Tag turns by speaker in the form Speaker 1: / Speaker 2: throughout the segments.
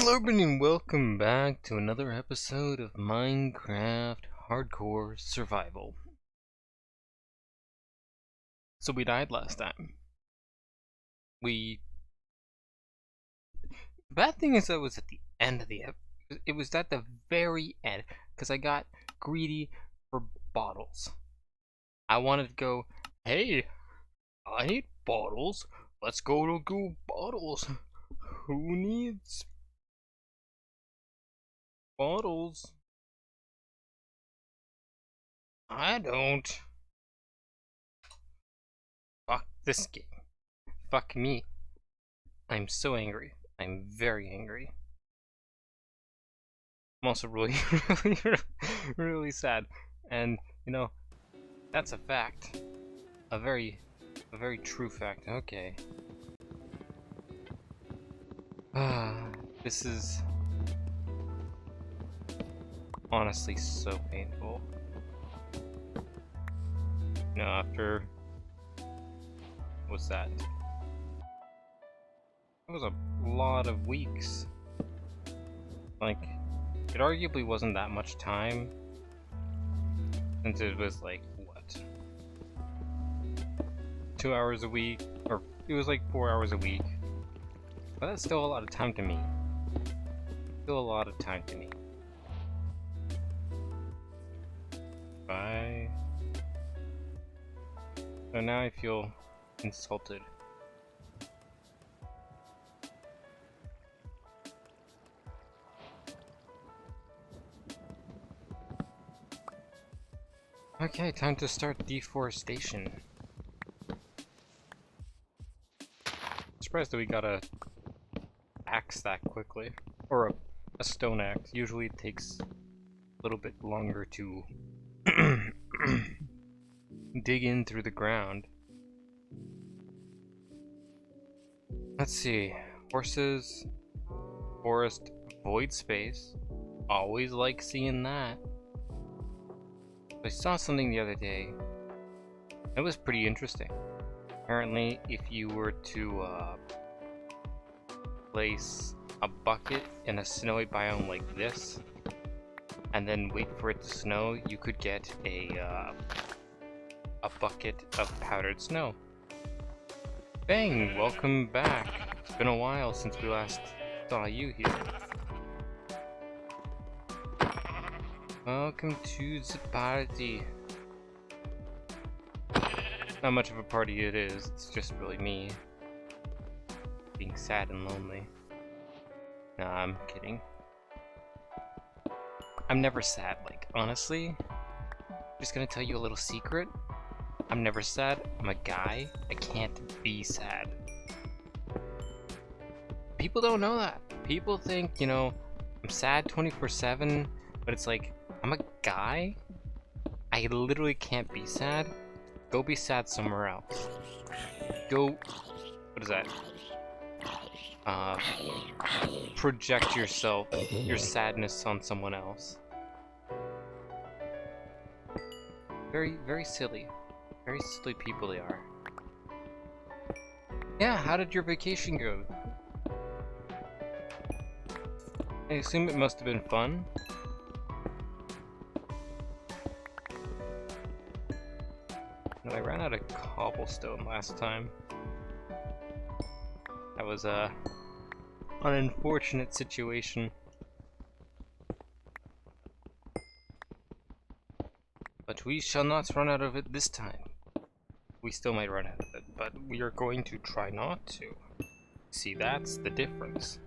Speaker 1: Hello, everybody, and welcome back to another episode of Minecraft Hardcore Survival. So we died last time. The bad thing is that it was at the end of the episode. It was at the very end, because I got greedy for bottles. I wanted to go, hey, I need bottles. Let's go to bottles. Who needs bottles? I don't. Fuck this game. Fuck me. I'm so angry. I'm very angry. I'm also really, really sad. And, you know, that's a fact. A very true fact. Okay. This is honestly so painful. You know, after... what's that? It was a lot of weeks. Like, it arguably wasn't that much time, since it was like, what? 2 hours a week, or it was like 4 hours a week. But that's still a lot of time to me. Still a lot of time to me. Bye. So now I feel insulted. Okay, time to start deforestation. Surprised that we got a axe that quickly. Or a stone axe. Usually it takes a little bit longer to dig in through the ground. Let's see. Horses, forest, void space. Always like seeing that. I saw something the other day. It was pretty interesting. Apparently, if you were to place a bucket in a snowy biome like this, and then wait for it to snow, you could get a bucket of powdered snow. Bang! Welcome back. It's been a while since we last saw you here. Welcome to the party. Not much of a party it is, it's just really me. Being sad and lonely. Nah, I'm kidding. I'm never sad, like, honestly. Just gonna tell you a little secret. I'm never sad, I'm a guy. I can't be sad. People don't know that. People think, you know, I'm sad 24/7, but it's like, I'm a guy? I literally can't be sad? Go be sad somewhere else. Go... what is that? Project yourself, your sadness on someone else. Very silly. Very silly people they are. Yeah, how did your vacation go? I assume it must have been fun. No, I ran out of cobblestone last time. That was an unfortunate situation. But we shall not run out of it this time. We still might run out of it, but we are going to try not to. See, that's the difference.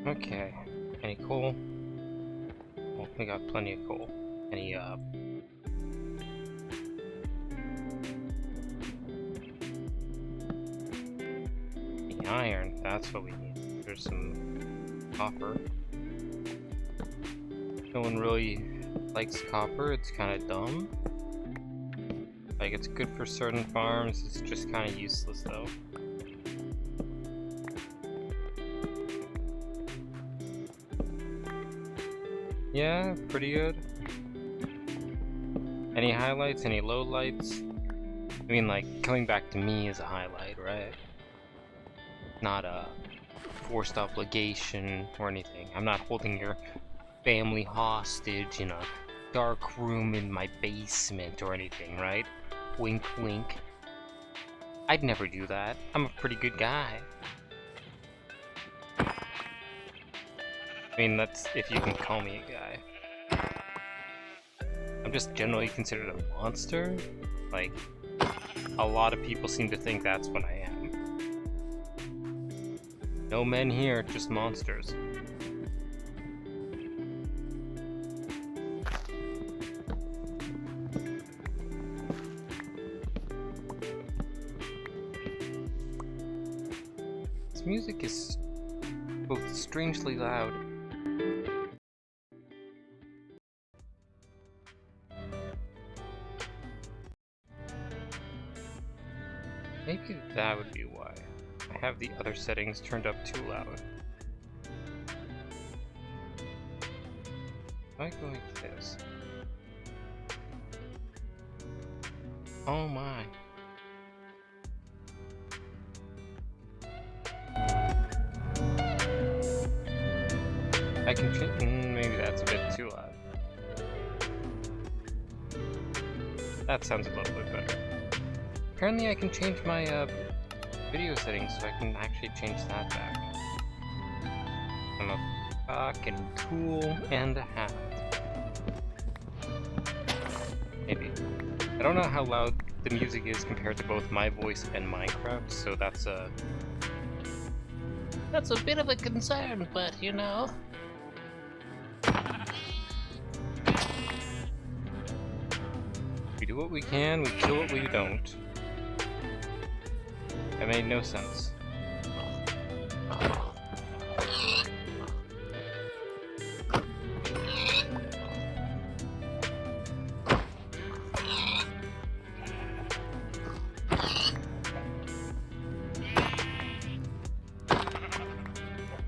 Speaker 1: Okay, any coal? Well, we got plenty of coal. Any, the iron, that's what we need. There's some copper. No one really likes copper, it's kind of dumb. Like, it's good for certain farms, it's just kind of useless though. Yeah, pretty good. Any highlights? Any lowlights? I mean, like, coming back to me is a highlight, right? Not a forced obligation or anything. I'm not holding your family hostage in a dark room in my basement or anything, right? Wink, wink. I'd never do that. I'm a pretty good guy. I mean, that's if you can call me a guy. I'm just generally considered a monster. Like, a lot of people seem to think that's what I am. No men here, just monsters. This music is both strangely loud. Maybe that would be why. I have the other settings turned up too loud. Am I going to this? Oh my. I can maybe that's a bit too loud. That sounds a little bit better. Apparently I can change my video settings so I can actually change that back. I'm a fucking tool and a half. Maybe. I don't know how loud the music is compared to both my voice and Minecraft, so that's a bit of a concern, but you know. We do what we can, we kill what we don't. That made no sense.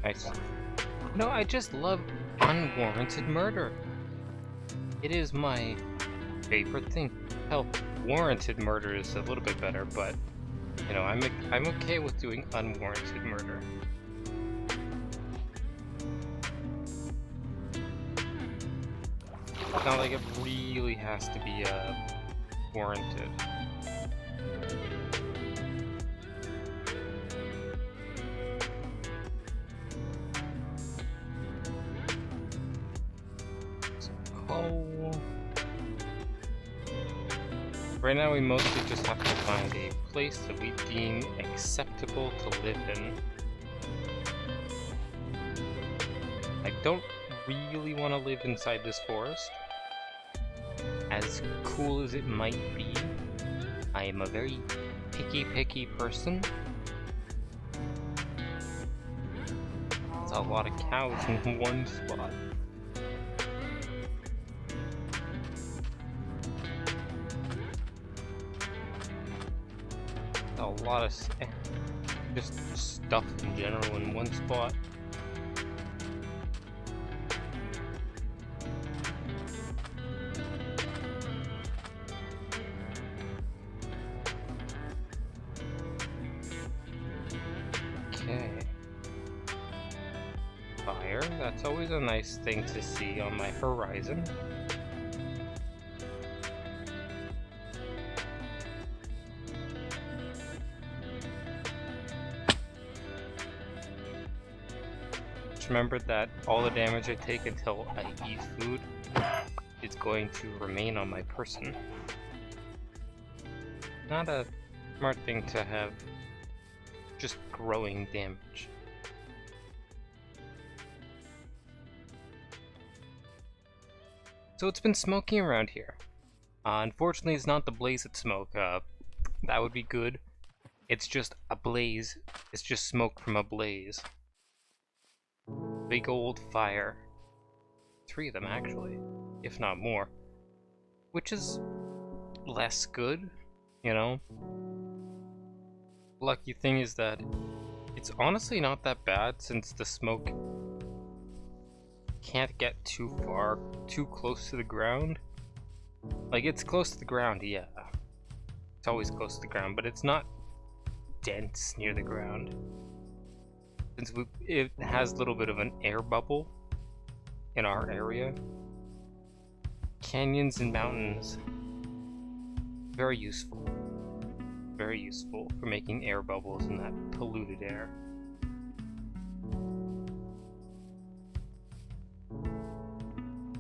Speaker 1: Nice. No, I just love unwarranted murder. It is my favorite thing. Hell, warranted murder is a little bit better, but you know, I'm okay with doing unwarranted murder. It's not like it really has to be warranted. Coal. Right now we mostly just have to find a place that we deem acceptable to live in. I don't really want to live inside this forest. As cool as it might be, I am a very picky person. There's a lot of cows in one spot. A lot of just stuff in general in one spot. Okay. Fire, that's always a nice thing to see on my horizon. Remember that all the damage I take until I eat food is going to remain on my person. Not a smart thing to have just growing damage. So it's been smoky around here. Unfortunately, it's not the blaze of smoke. That would be good. It's just a blaze. It's just smoke from a blaze. Big old fire. 3 of them actually, if not more. Which is less good, you know? Lucky thing is that it's honestly not that bad since the smoke can't get too close to the ground. Like, it's close to the ground, yeah. It's always close to the ground, but it's not dense near the ground. Since it has a little bit of an air bubble in our area. Canyons and mountains, very useful. Very useful for making air bubbles in that polluted air.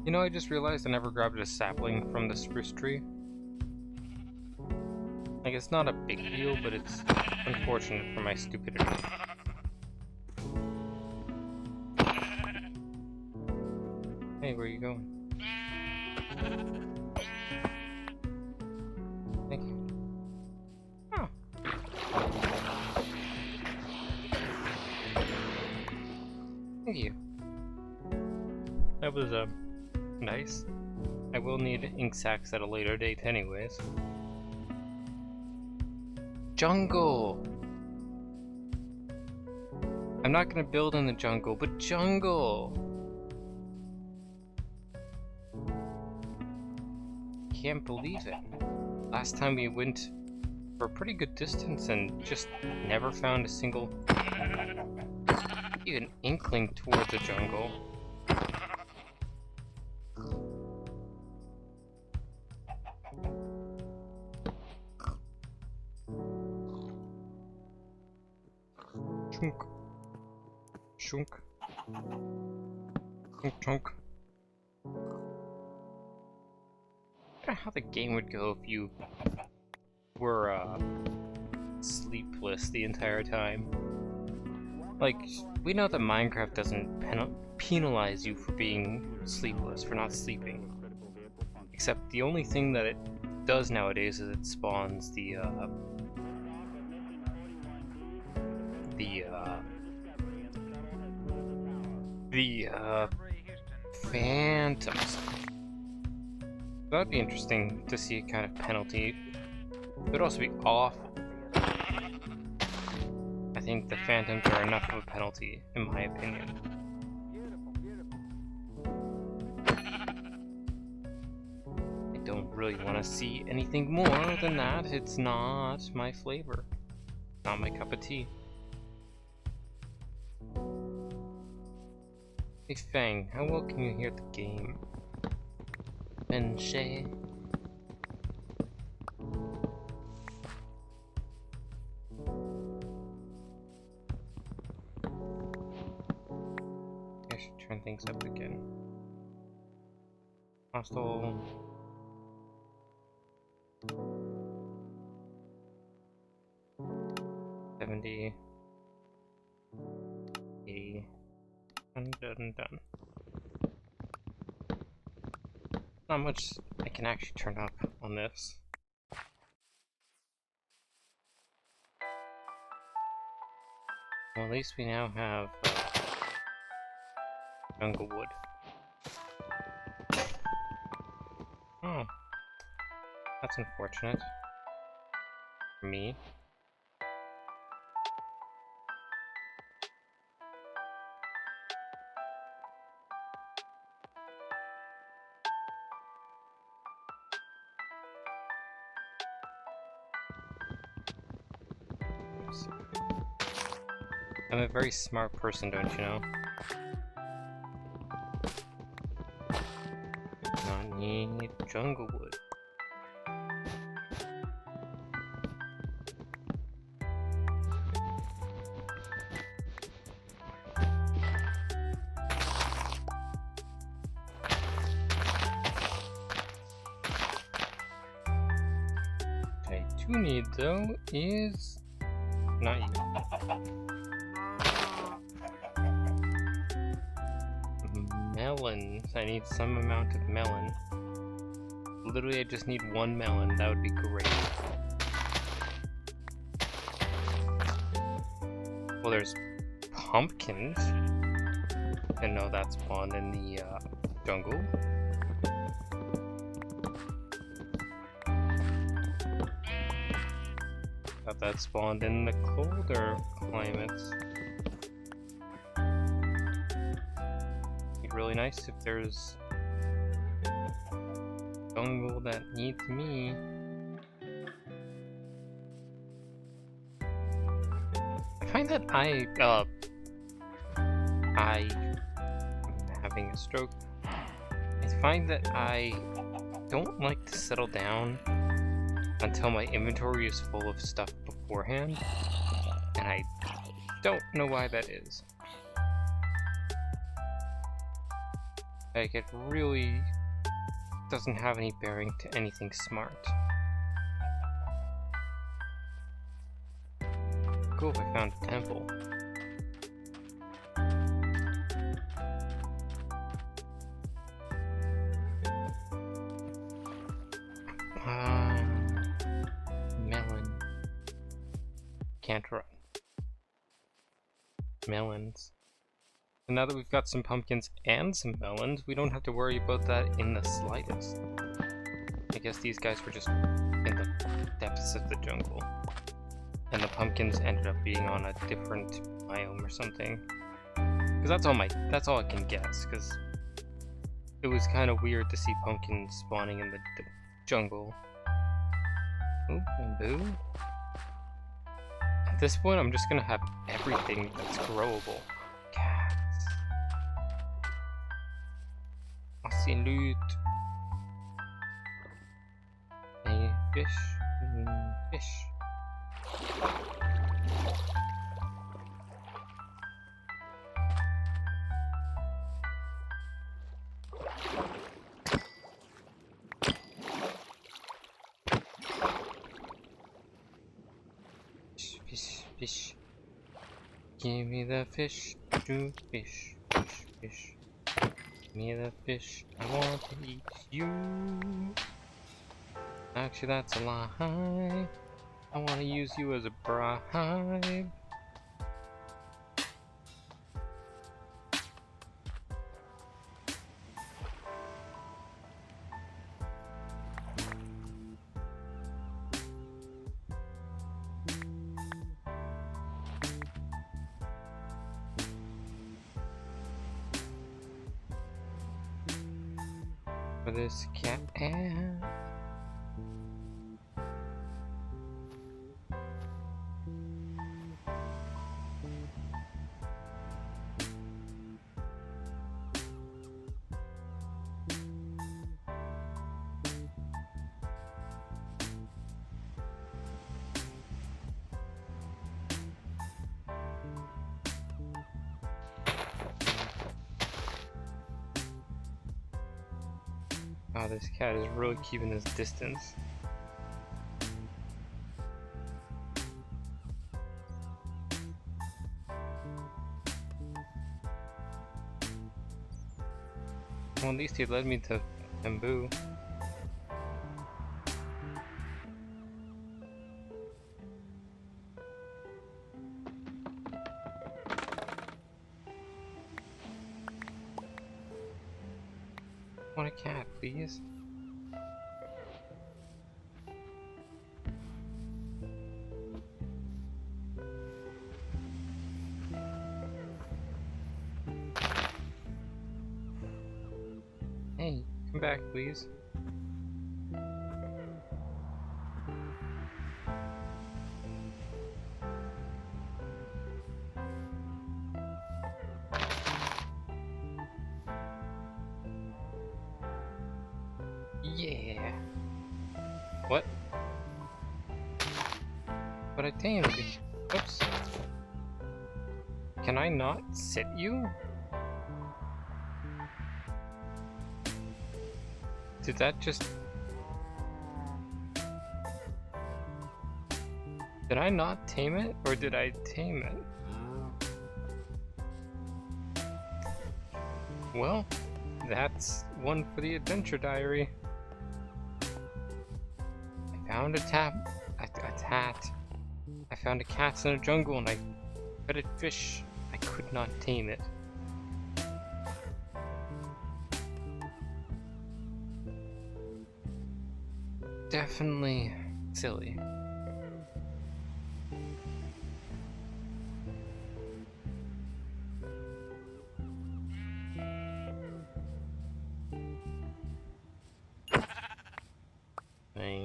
Speaker 1: You know, I just realized I never grabbed a sapling from the spruce tree. Like, it's not a big deal, but it's unfortunate for my stupidity. Hey, where are you going? Thank you. Oh. Thank you. That was, nice. I will need ink sacs at a later date anyways. Jungle! I'm not gonna build in the jungle, but jungle! Can't believe it. Last time we went for a pretty good distance and just never found a single even inkling towards a jungle. Chunk. Chunk. Chunk chunk. I wonder how the game would go if you were sleepless the entire time. Like, we know that Minecraft doesn't penalize you for being sleepless, for not sleeping. Except the only thing that it does nowadays is it spawns the phantoms. That'd be interesting to see a kind of penalty. It would also be awful. I think the phantoms are enough of a penalty, in my opinion. I don't really want to see anything more than that. It's not my flavor. Not my cup of tea. Hey Fang, how well can you hear the game? Shay. I should turn things up again. Hostile. $70. $80. Done. Not much I can actually turn up on this. Well, at least we now have jungle wood. Oh, that's unfortunate for me. I'm a very smart person, don't you know? I need jungle wood. What I do need though is not you. Melons. I need some amount of melon. Literally, I just need one melon. That would be great. Well, there's pumpkins. I know that's spawned in the jungle. Thought that spawned in the colder climates. Really nice if there's jungle that needs me. I find that I'm having a stroke. I find that I don't like to settle down until my inventory is full of stuff beforehand, and I don't know why that is. Like, it really doesn't have any bearing to anything smart. Cool, I found a temple. Melon. Can't run. Melons. And now that we've got some pumpkins and some melons, we don't have to worry about that in the slightest. I guess these guys were just in the depths of the jungle. And the pumpkins ended up being on a different biome or something. Because that's all I can guess, because it was kind of weird to see pumpkins spawning in the jungle. Oop, bamboo. At this point, I'm just gonna have everything that's growable. Cats. I see loot. A fish. Fish. Fish, fish. Give me the fish, do fish, fish, fish. Give me the fish, I want to eat you. Actually, that's a lie. I want to use you as a bribe. For this cat and oh, this cat is really keeping his distance. Well, at least he led me to bamboo. I want a cat, please. Hey, come back, please. Yeah. What? But I tamed it. Oops. Can I not sit you? Did that just... Did I not tame it, or did I tame it? Well, that's one for the adventure diary. I found a tat. I found a cat in a jungle and I fed it fish. I could not tame it. Definitely silly.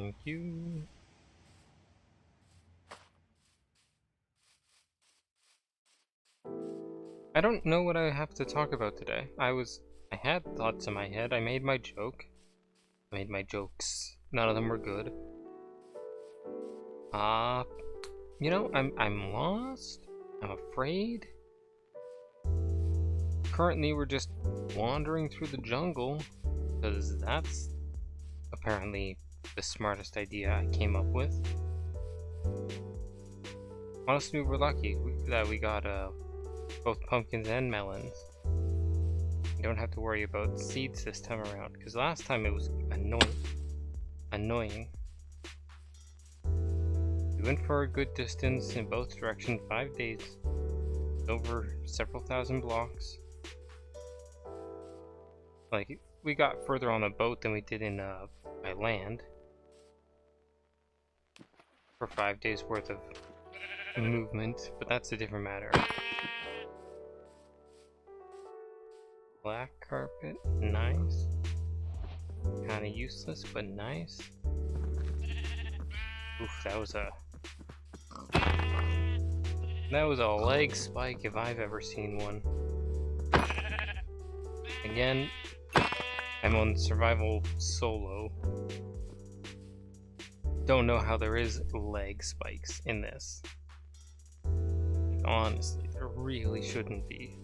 Speaker 1: Thank you. I don't know what I have to talk about today. I had thoughts in my head. I made my joke. I made my jokes. None of them were good. You know, I'm lost. I'm afraid. Currently, we're just wandering through the jungle, because that's apparently the smartest idea I came up with. Honestly, we're lucky that we got both pumpkins and melons. You don't have to worry about seeds this time around, because last time it was annoying. We went for a good distance in both directions, 5 days, over several thousand blocks. Like, we got further on a boat than we did in by land. For 5 days worth of movement, but that's a different matter. Black carpet, nice. Kinda useless, but nice. Oof, that was a leg spike if I've ever seen one. Again, I'm on survival solo. Don't know how there is leg spikes in this. Honestly, there really shouldn't be.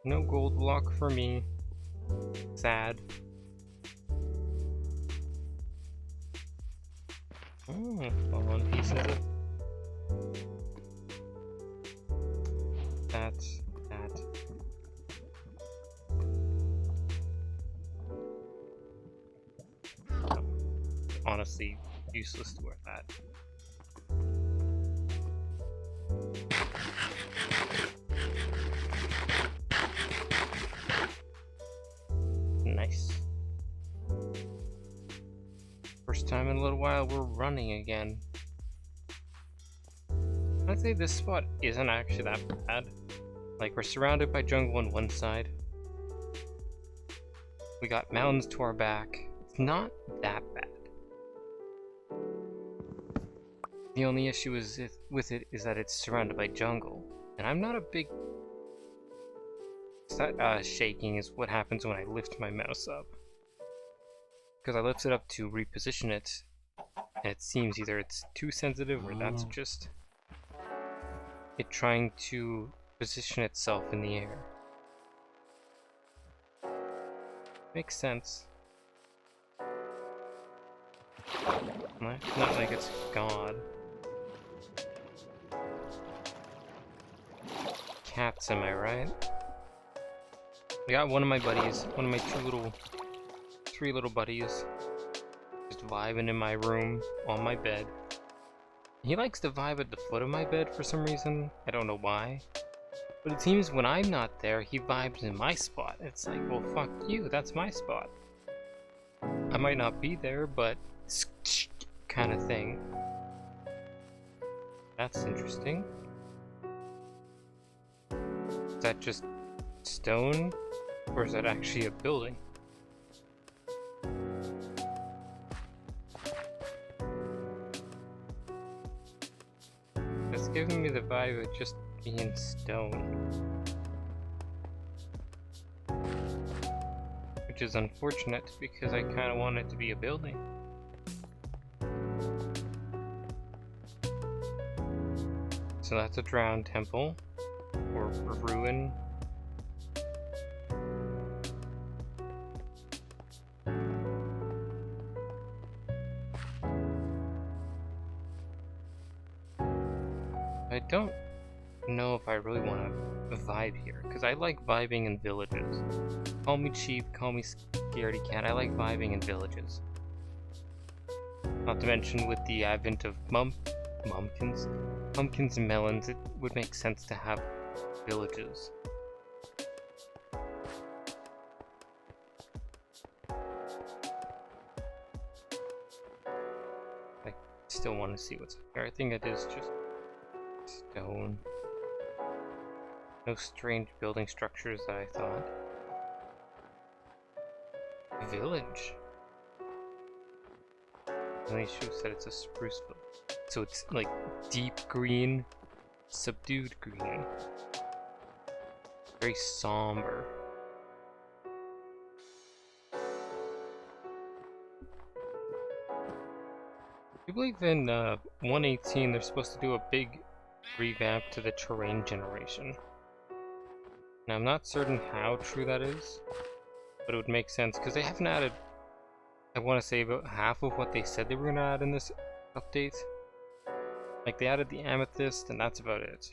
Speaker 1: No gold block for me. Sad. Fallen pieces of that. No. Honestly, useless to wear that. Nice. First time in a little while we're running again. I'd say this spot isn't actually that bad. Like, we're surrounded by jungle on one side. We got mountains to our back. It's not that bad. The only issue with it is that it's surrounded by jungle. And I'm not a big... shaking is what happens when I lift my mouse up. Because I lift it up to reposition it, and it seems either it's too sensitive or that's just it trying to position itself in the air. Makes sense. Not like it's God. Cats, am I right? I got one of my buddies, one of my three little buddies, just vibing in my room, on my bed. He likes to vibe at the foot of my bed for some reason. I don't know why. But it seems when I'm not there, he vibes in my spot. It's like, well, fuck you, that's my spot. I might not be there, but kind of thing. That's interesting. Is that just stone? Or is that actually a building? It's giving me the vibe of just being stone. Which is unfortunate because I kind of want it to be a building. So that's a drowned temple, or a ruin. I don't know if I really want to vibe here, because I like vibing in villages. Call me cheap, call me scaredy cat, I like vibing in villages. Not to mention with the advent of pumpkins and melons, it would make sense to have villages. I still want to see what's up here. I think it is just stone. No strange building structures that I thought. village. They should have said it's a spruce village. So it's like deep green, subdued green. Very somber. I believe in 118 they're supposed to do a big revamp to the terrain generation. Now I'm not certain how true that is, but it would make sense because they haven't added, I want to say, about half of what they said they were going to add in this update. Like they added the amethyst and that's about it.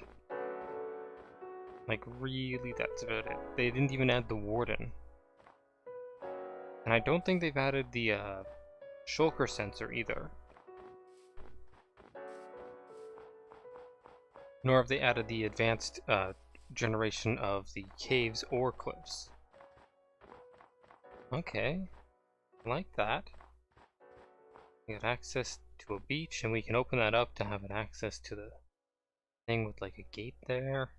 Speaker 1: Like really that's about it. They didn't even add the warden. And I don't think they've added the shulker sensor either. Nor have they added the advanced generation of the caves or cliffs. Okay, I like that. We got access to a beach, and we can open that up to have an access to the thing with like a gate there.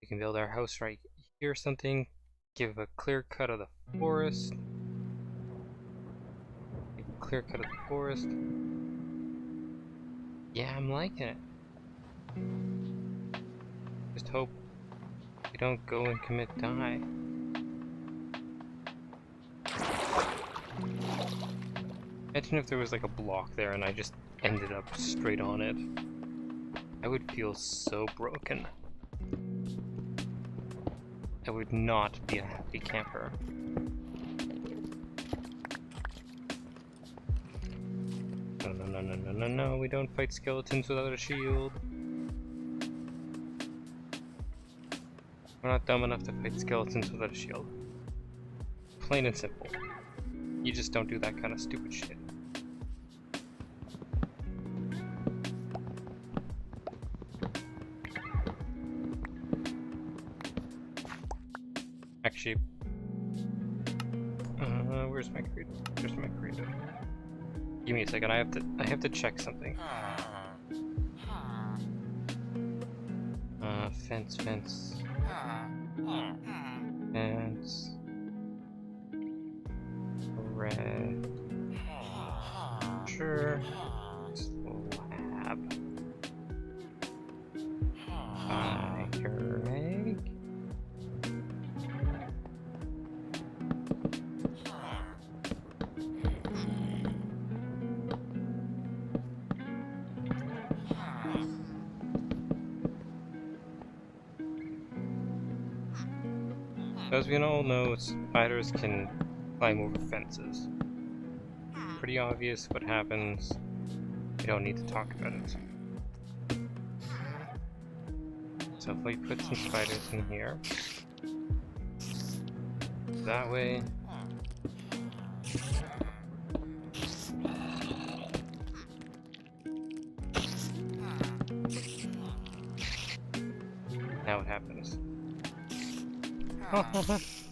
Speaker 1: We can build our house right here or something. Give a clear cut of the forest. Give a clear cut of the forest. Yeah, I'm liking it. Just hope we don't go and commit die. Imagine if there was like a block there and I just ended up straight on it. I would feel so broken. I would not be a happy camper. No, we don't fight skeletons without a shield. We're not dumb enough to fight skeletons without a shield. Plain and simple. You just don't do that kind of stupid shit. Actually, where's my creator? There's my creator. Give me a second. I have to check something. Fence. Fence. Red. Sure. Slab. Fire egg. As we all know, spiders can climb over fences. Pretty obvious what happens. We don't need to talk about it. So if we put some spiders in here, that way. Now what happens?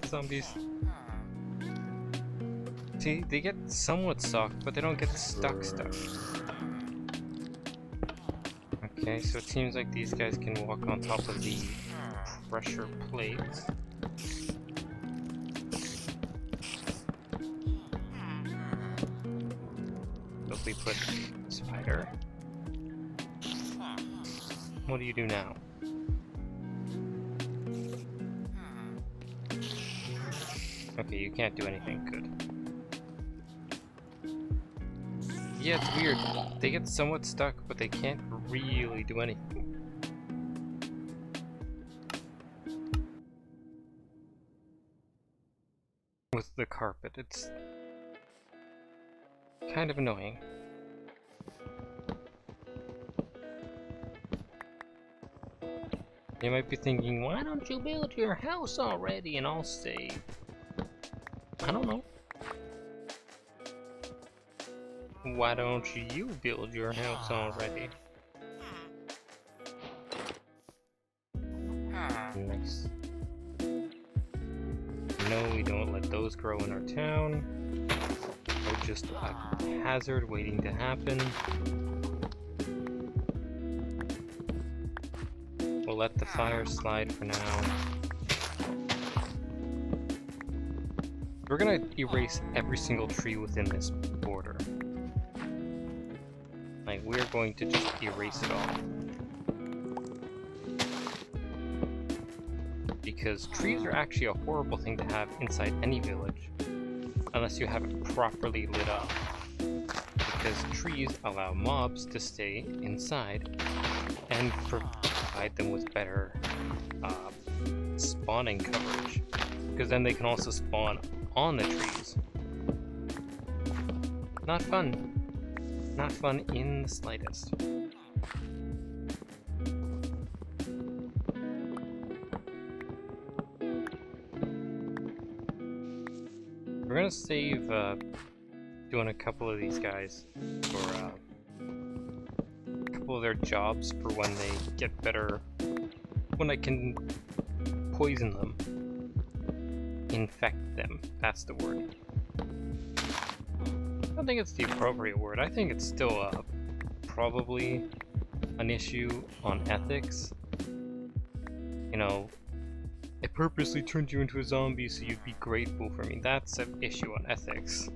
Speaker 1: Zombies. See, they get somewhat stuck, but they don't get stuck. Okay, so it seems like these guys can walk on top of the pressure plates. So if we put spider, what do you do now? Okay, you can't do anything good. Yeah, it's weird. They get somewhat stuck, but they can't really do anything. With the carpet, it's kind of annoying. You might be thinking, why don't you build your house already? And I'll say, I don't know. Why don't you build your house already? Nice. No, we don't let those grow in our town. They're just a hazard waiting to happen. We'll let the fire slide for now. We're gonna erase every single tree within this border. Like, we're going to just erase it all. Because trees are actually a horrible thing to have inside any village, unless you have it properly lit up. Because trees allow mobs to stay inside and provide them with better spawning coverage. Because then they can also spawn on the trees. Not fun. Not fun in the slightest. We're gonna save doing a couple of these guys for a couple of their jobs for when they get better, when I can poison them, infect them. That's the word. I don't think it's the appropriate word. I think it's still probably an issue on ethics. You know, I purposely turned you into a zombie so you'd be grateful for me. That's an issue on ethics.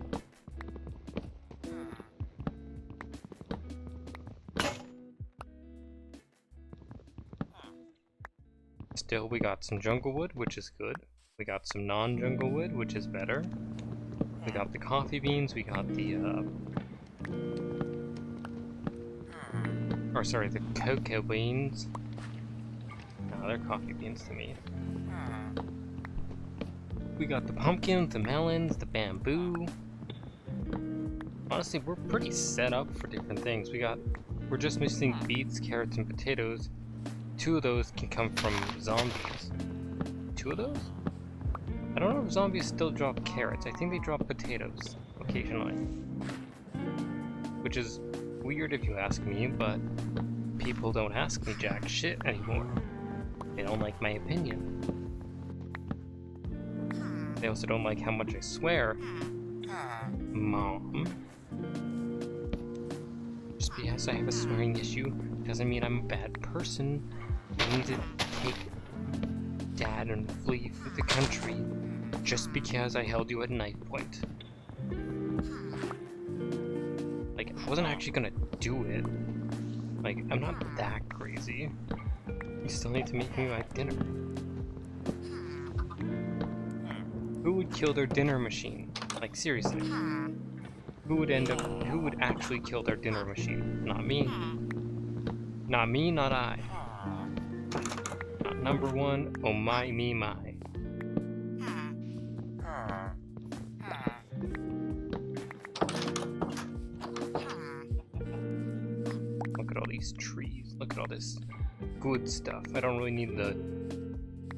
Speaker 1: Still, we got some jungle wood, which is good. We got some non-jungle wood, which is better. We got the coffee beans, we got the, the cocoa beans. No, they're coffee beans to me. We got the pumpkins, the melons, the bamboo. Honestly, we're pretty set up for different things. We're just missing beets, carrots, and potatoes. 2 of those can come from zombies. 2 of those? I don't know if zombies still drop carrots. I think they drop potatoes occasionally. Which is weird if you ask me, but people don't ask me jack shit anymore. They don't like my opinion. They also don't like how much I swear. Mom. Just because I have a swearing issue doesn't mean I'm a bad person. I need to take Dad and flee for the country just because I held you at knife point. Like, I wasn't actually gonna do it. Like, I'm not that crazy. You still need to make me my dinner. Who would kill their dinner machine? Like, seriously. Who would actually kill their dinner machine? Not me. Not me, not I. Not number one, oh my, me, my. Look at all these trees. Look at all this good stuff. I don't really need the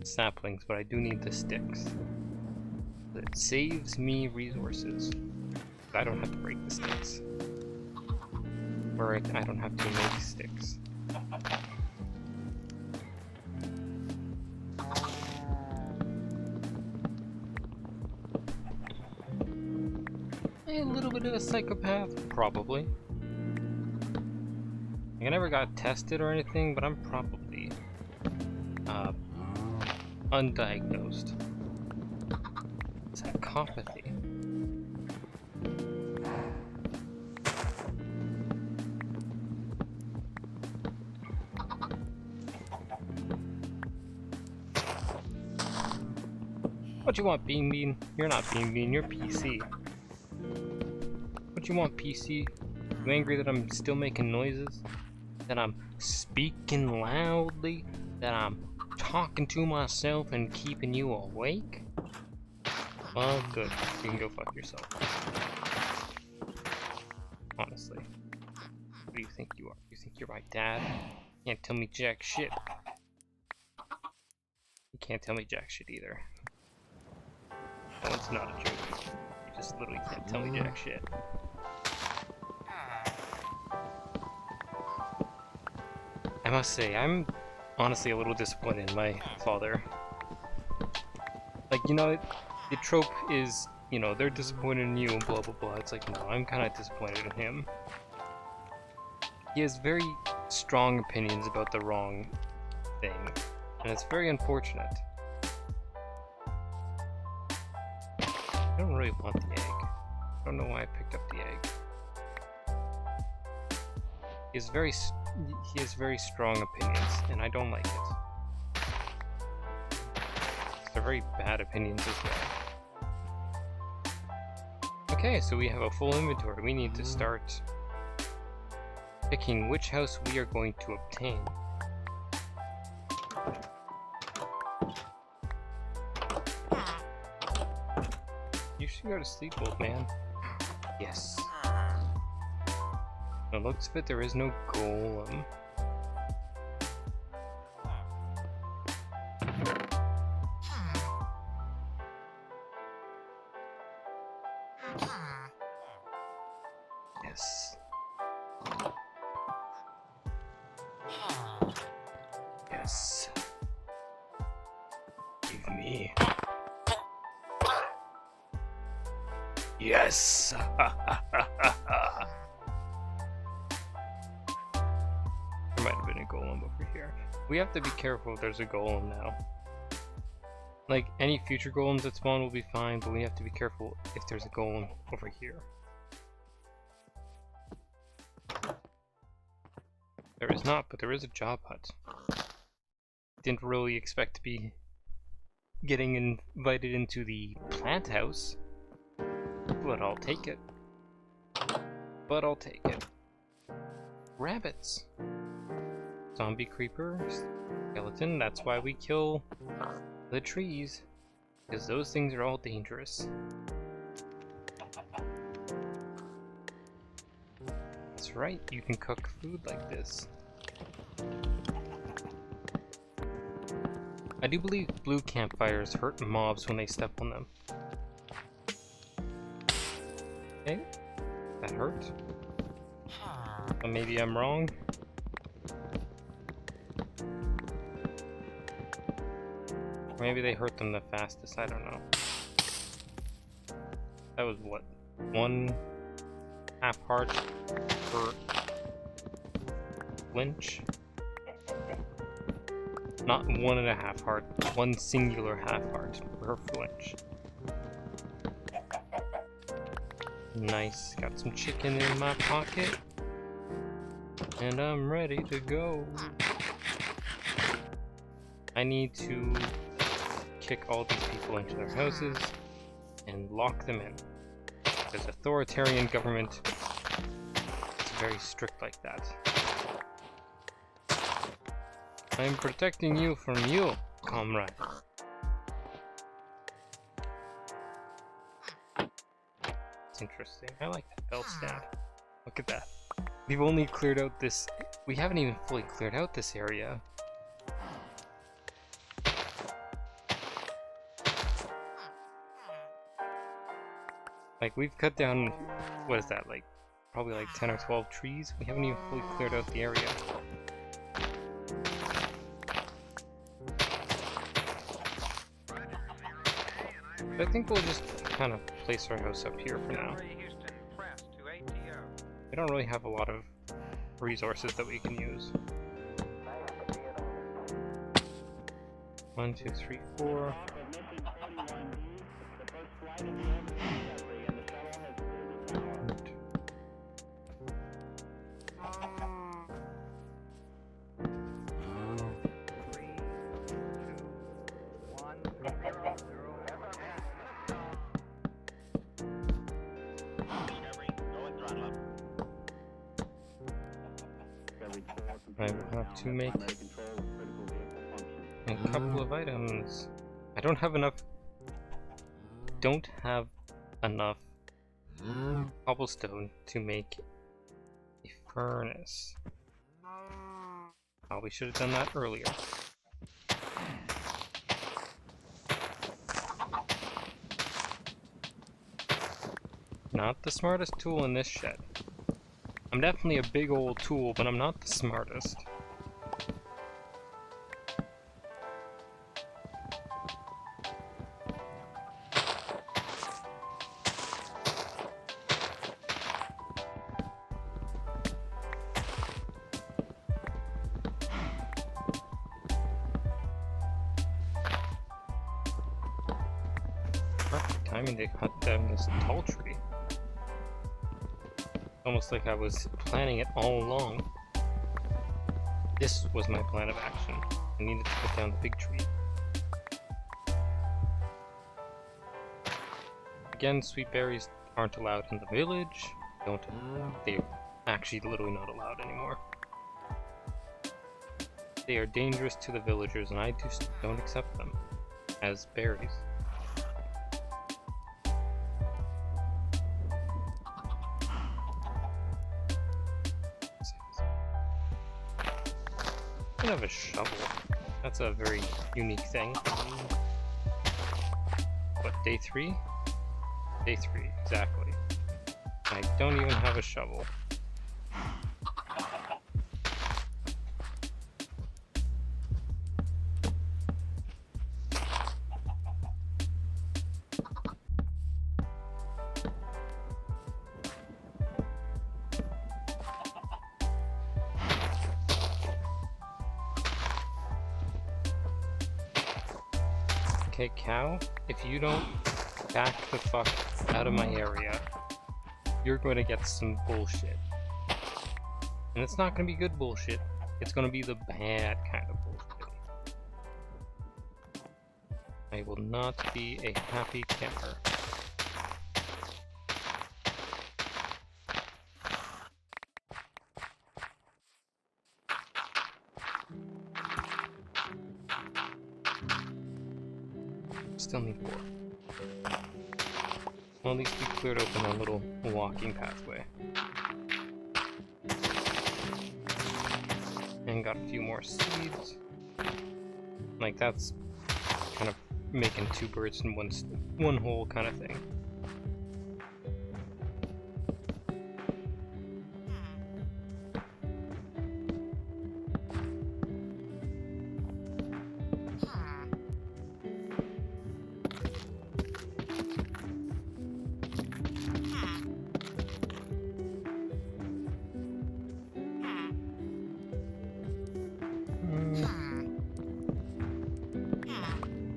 Speaker 1: saplings, but I do need the sticks. It saves me resources. I don't have to break the sticks. Or I don't have to make sticks. A little bit of a psychopath, probably. I never got tested or anything, but I'm probably undiagnosed. Psychopathy. What you want, Bean Bean? You're not Bean Bean, you're PC. What you want, PC? You angry that I'm still making noises? That I'm speaking loudly? That I'm talking to myself and keeping you awake? Well, good. You can go fuck yourself. Honestly. What do you think you are? You think you're my dad? You can't tell me jack shit. You can't tell me jack shit either. No, it's not a joke. You just literally can't tell me jack shit. I must say, I'm honestly a little disappointed in my father. Like, you know, the trope is, you know, they're disappointed in you and blah blah blah. It's like, no, I'm kind of disappointed in him. He has very strong opinions about the wrong thing, and it's very unfortunate. I don't really want the egg. I don't know why I picked up the egg. He has very strong opinions, and I don't like it. They're very bad opinions as well. Okay, so we have a full inventory. We need to start picking which house we are going to obtain. You should go to sleep, old man. Yes. It looks of it, there is no golem. Yes. Yes. Give me. Yes. There might have been a golem over here. We have to be careful if there's a golem now. Like, any future golems that spawn will be fine, but we have to be careful if there's a golem over here. There is not, but there is a job hut. Didn't really expect to be getting invited into the plant house, but I'll take it. But I'll take it. Rabbits. Zombie creeper, skeleton, that's why we kill the trees, because those things are all dangerous. That's right, you can cook food like this. I do believe blue campfires hurt mobs when they step on them. Okay, that hurt. But maybe I'm wrong. Or maybe they hurt them the fastest, I don't know. That was what? 1 half heart per flinch? Not 1.5 heart, 1 singular half heart per flinch. Nice, got some chicken in my pocket. And I'm ready to go. I need to kick all these people into their houses and lock them in. Because authoritarian government is very strict like that. I'm protecting you from you, comrade. It's interesting. I like that belt stand. Look at that. We've only cleared out this... We haven't even fully cleared out this area. Like, we've cut down... What is that, like... Probably like 10 or 12 trees? We haven't even fully cleared out the area. I think we'll just kind of place our house up here for now. We don't really have a lot of resources that we can use. 1, 2, 3, 4. I will have to make a couple of items. I don't have enough cobblestone to make a furnace. Oh, we should have done that earlier. Not the smartest tool in this shed. I'm definitely a big old tool, but I'm not the smartest. Perfect timing to cut down this tall tree. Almost like I was planning it all along. This was my plan of action. I needed to cut down the big tree. Again, sweet berries aren't allowed in the village. They're actually literally not allowed anymore. They are dangerous to the villagers, and I just don't accept them as berries. I don't have a shovel. That's a very unique thing. What, day 3? Day 3, exactly. I don't even have a shovel. Okay, cow, if you don't back the fuck out of my area, you're going to get some bullshit. And it's not going to be good bullshit, it's going to be the bad kind of bullshit. I will not be a happy camper. Still need 4. Well, at least we cleared open a little walking pathway. And got a few more seeds. Like, that's kind of making 2 birds in one hole kind of thing.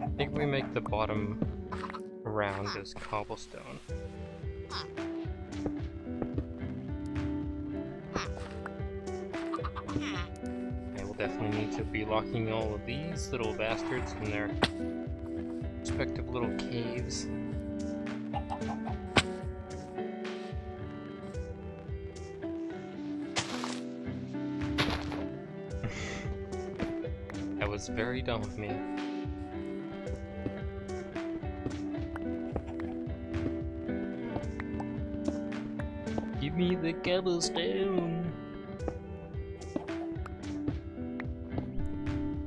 Speaker 1: I think we make the bottom round as cobblestone. I will definitely need to be locking all of these little bastards in their respective little caves. That was very dumb of me. Give me the cobblestone.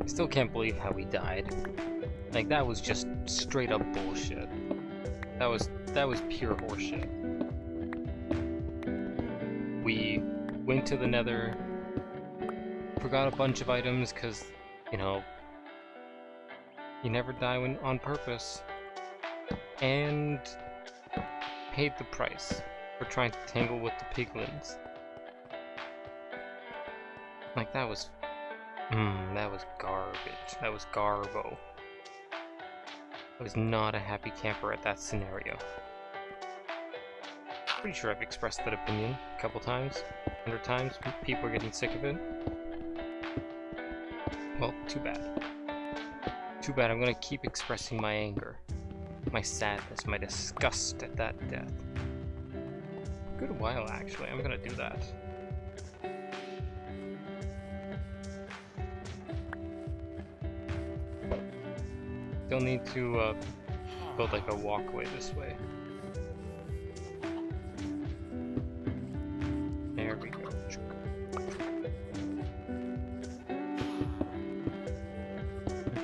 Speaker 1: I still can't believe how we died. Like, that was just straight up bullshit. That was pure horseshit. We went to the Nether, forgot a bunch of items because, you know, you never die on purpose, and paid the price for trying to tangle with the piglins. Like, that was garbage. That was garbo. I was not a happy camper at that scenario. Pretty sure I've expressed that opinion a couple times, 100 times. People are getting sick of it. Well, too bad. Too bad. I'm gonna keep expressing my anger, my sadness, my disgust at that death. A good while, actually. I'm gonna do that. Still need to build like a walkway this way. There we go. 1,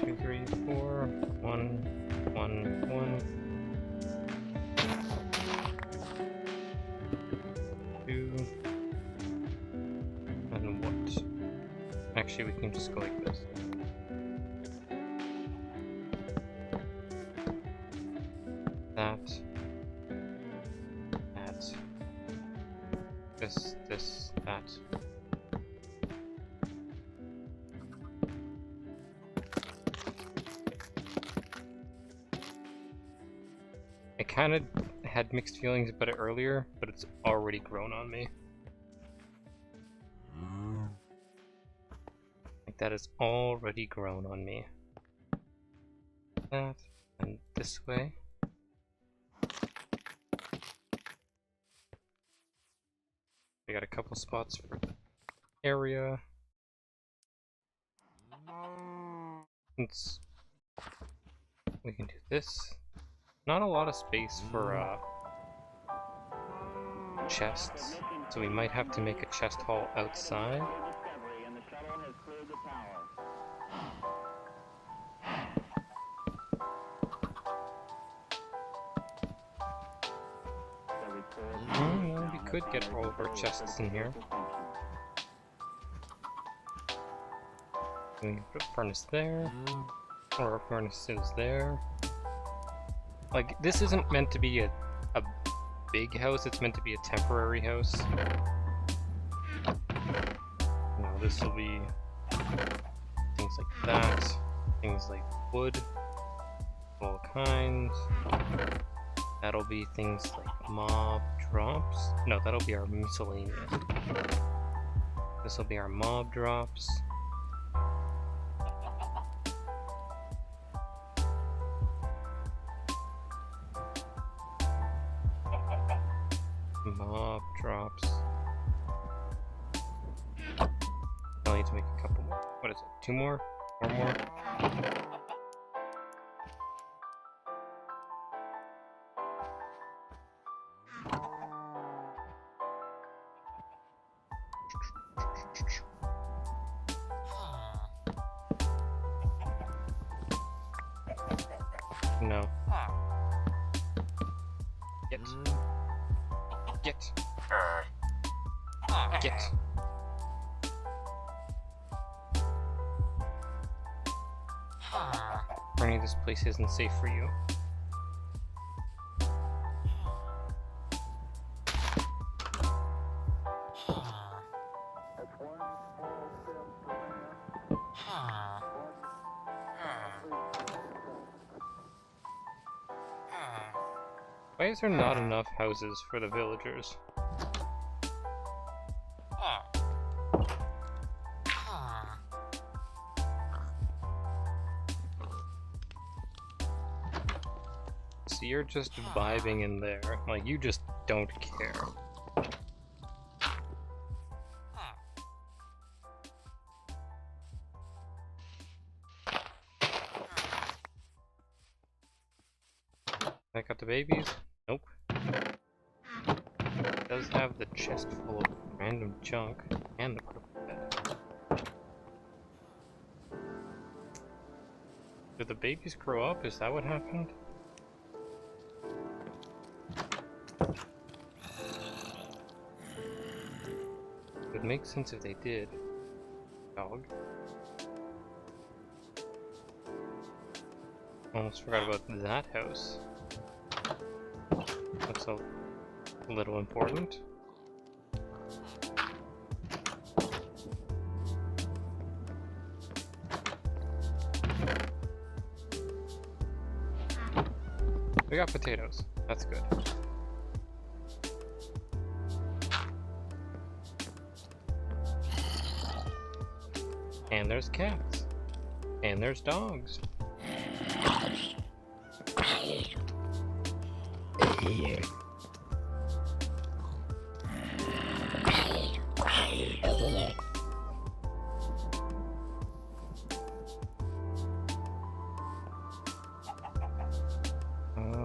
Speaker 1: 2, 3, 4. 1, 1, 1. 2. And what? Actually, we can just go like this. That. This, that. I kind of had mixed feelings about it earlier, but it's already grown on me. Like, that is already grown on me. That, and this way. We got a couple spots for the area. Since we can do this. Not a lot of space for chests, so we might have to make a chest hall outside. Well, we could get all of our chests in here. We can put a furnace there, or a furnace is there. Like, this isn't meant to be a big house, it's meant to be a temporary house. Now this will be things like that, things like wood, all kinds. That'll be things like mob drops. No, that'll be our miscellaneous. This will be our mob drops. Mob drops. I'll need to make a couple more. What is it? 2 more? 4 more? No. Get. Get. Get. Bernie, this place isn't safe for you. Why is there not enough houses for the villagers? So you're just vibing in there, like you just don't care. I got the babies? Nope. It does have the chest full of random junk and the purple bed. Did the babies grow up? Is that what happened? It would make sense if they did. Dog. Almost forgot about that house. That's a little important. We got potatoes. That's good. And there's cats. And there's dogs.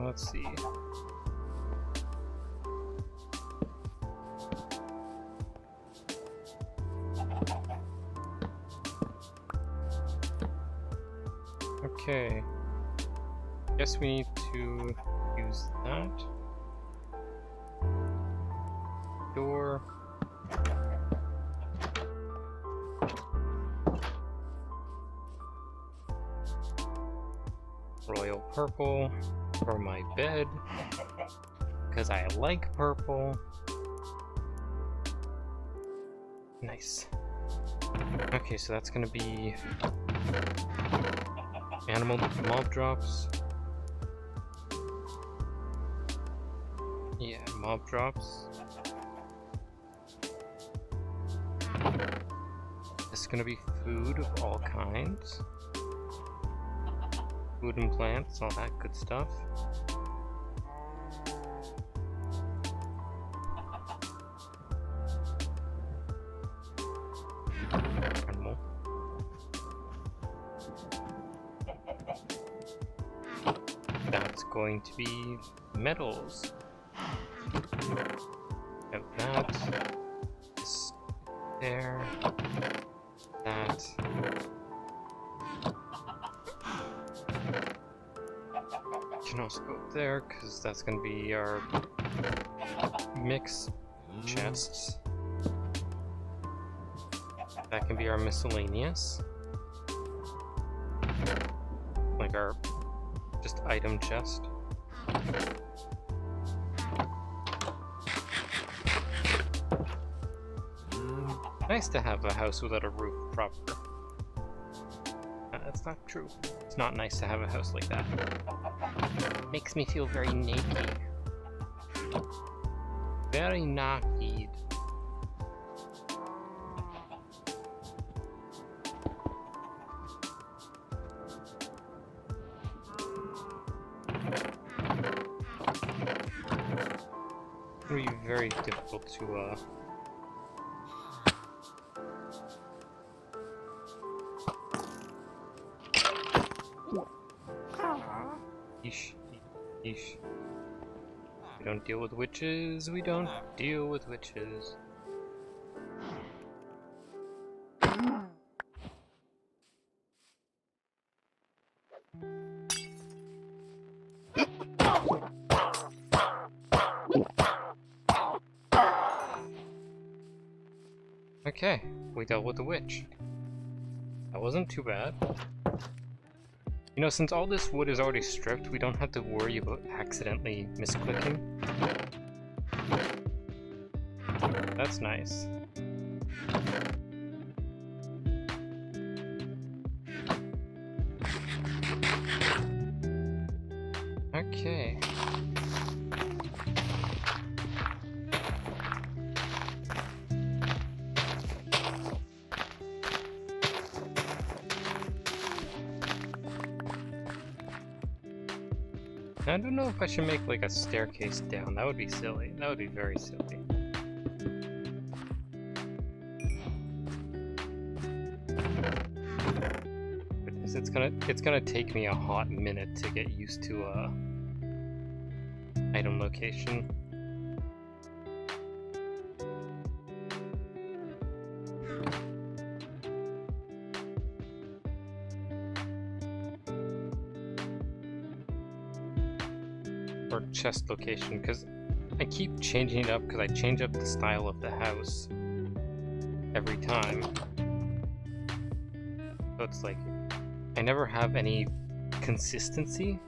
Speaker 1: Let's see. Okay. Guess we need to use that. Door. Royal purple for my bed, because I like purple. Nice. Okay, so that's gonna be animal mob drops. mob drops. This is gonna be food of all kinds. Food and plants, all that good stuff. Animal. That's going to be metals. Have that. This there. That. Can also go there because that's going to be our mix chests. That can be our miscellaneous, like our just item chest. Nice to have a house without a roof proper. That's not true. It's not nice to have a house like that. Makes me feel very naked. Very naked. It would be very difficult to Yeesh. Yeesh. We don't deal with witches, we don't deal with witches. Okay, we dealt with the witch. That wasn't too bad. You know, since all this wood is already stripped, we don't have to worry about accidentally misclicking. That's nice. Okay. I don't know if I should make like a staircase down. That would be silly. That would be very silly. Because it's gonna take me a hot minute to get used to item location. Or chest location, because I keep changing it up because I change up the style of the house every time. So it's like I never have any consistency.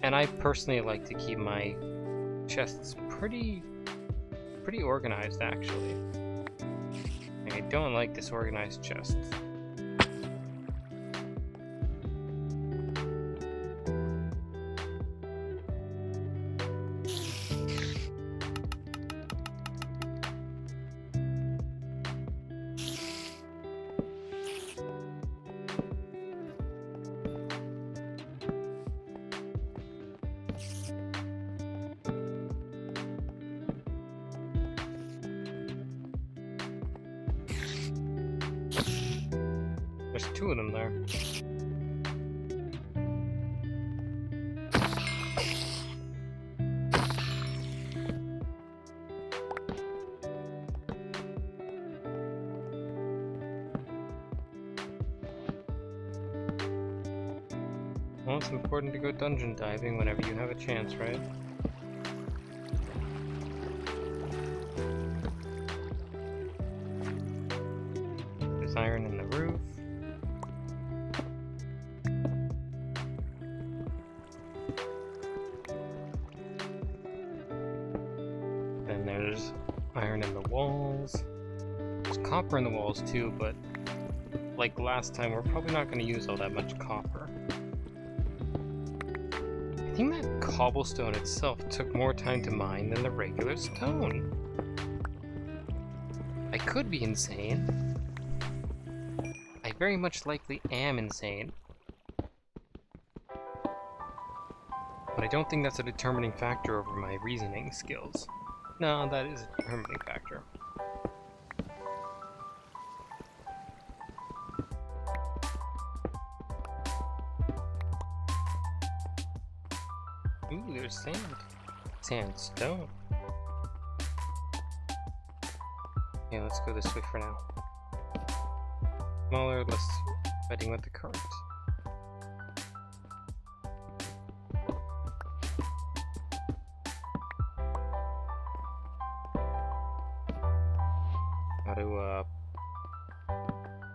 Speaker 1: And I personally like to keep my chests pretty organized actually. Like, I don't like disorganized chests. There's two of them there. Well, it's important to go dungeon diving whenever you have a chance, right? There's iron in the roof. Then there's iron in the walls. There's copper in the walls too, but like last time, we're probably not going to use all that much copper. I think that cobblestone itself took more time to mine than the regular stone. I could be insane. I very much likely am insane. But I don't think that's a determining factor over my reasoning skills. No, that is a determining factor. Ooh, there's sand. Sandstone. Yeah, let's go this way for now. Smaller, less fighting with the current. How to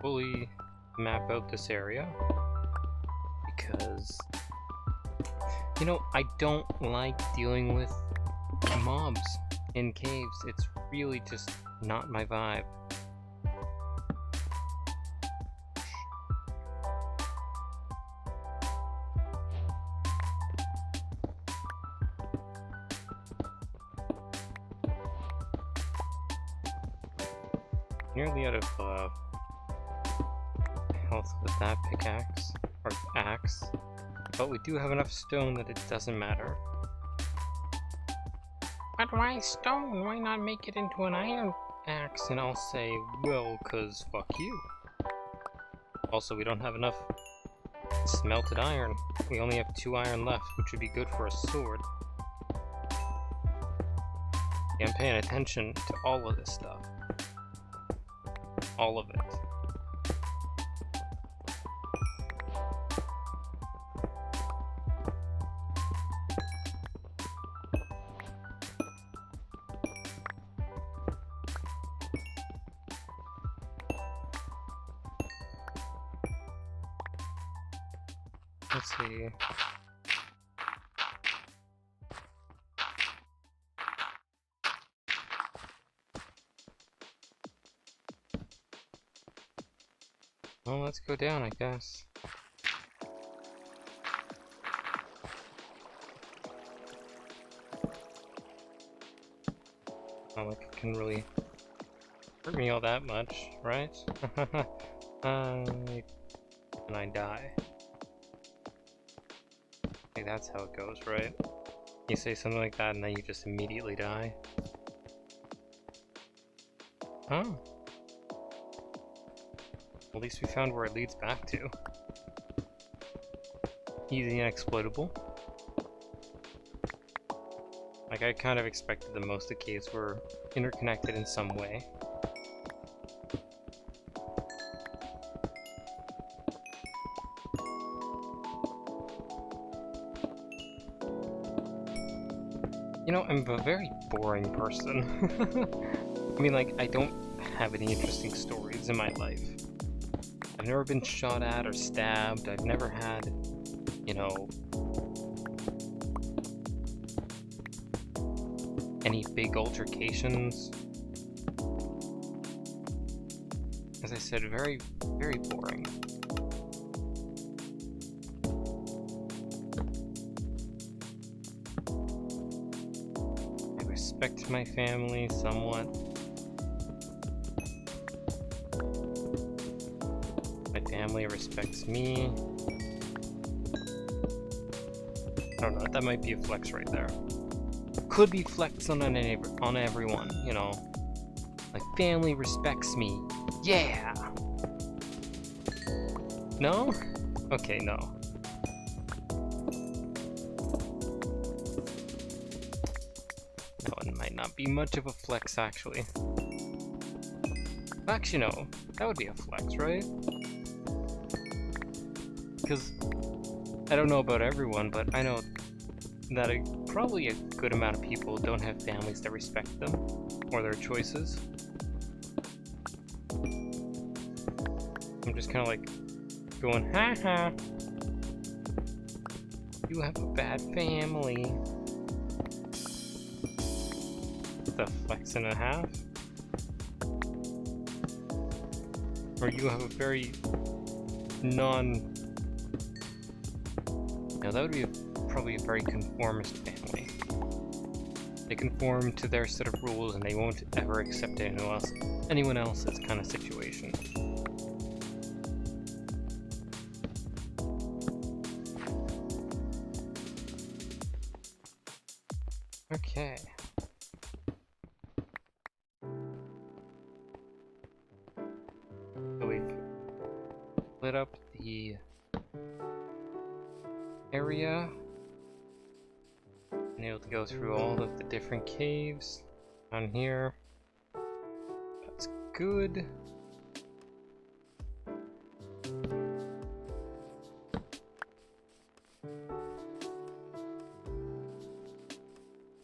Speaker 1: fully map out this area, because I don't like dealing with mobs in caves. It's really just not my vibe. Nearly out of health with that pickaxe, or axe, but we do have enough stone that it doesn't matter. But why stone? Why not make it into an iron axe? And I'll say, well, cause fuck you. Also, we don't have enough smelted iron. We only have 2 iron left, which would be good for a sword. Yeah, I'm paying attention to all of this stuff. All of it. Let's see. Well, let's go down, I guess. Not like it can really hurt me all that much, right? And I die. Like, that's how it goes, right? You say something like that and then you just immediately die. Huh? At least we found where it leads back to. Easy and exploitable. Like, I kind of expected that most of the caves were interconnected in some way. I'm a very boring person. I mean, like, I don't have any interesting stories in my life. I've never been shot at or stabbed. I've never had, any big altercations. As I said, very, very boring. I respect my family somewhat. My family respects me. I don't know, that might be a flex right there. Could be flex on everyone, My family respects me. Yeah! No? Okay, no. That one might not be much of a flex, actually. Actually, no. That would be a flex, right? Because I don't know about everyone, but I know that probably a good amount of people don't have families that respect them or their choices. I'm just kind of like going, haha, you have a bad family. The flex and a half. Or you have a very that would be probably a very conformist family. They conform to their set of rules and they won't ever accept anyone else's kind of situation. Okay. So we've lit up the area. Been able to go through all of the different caves down here. That's good.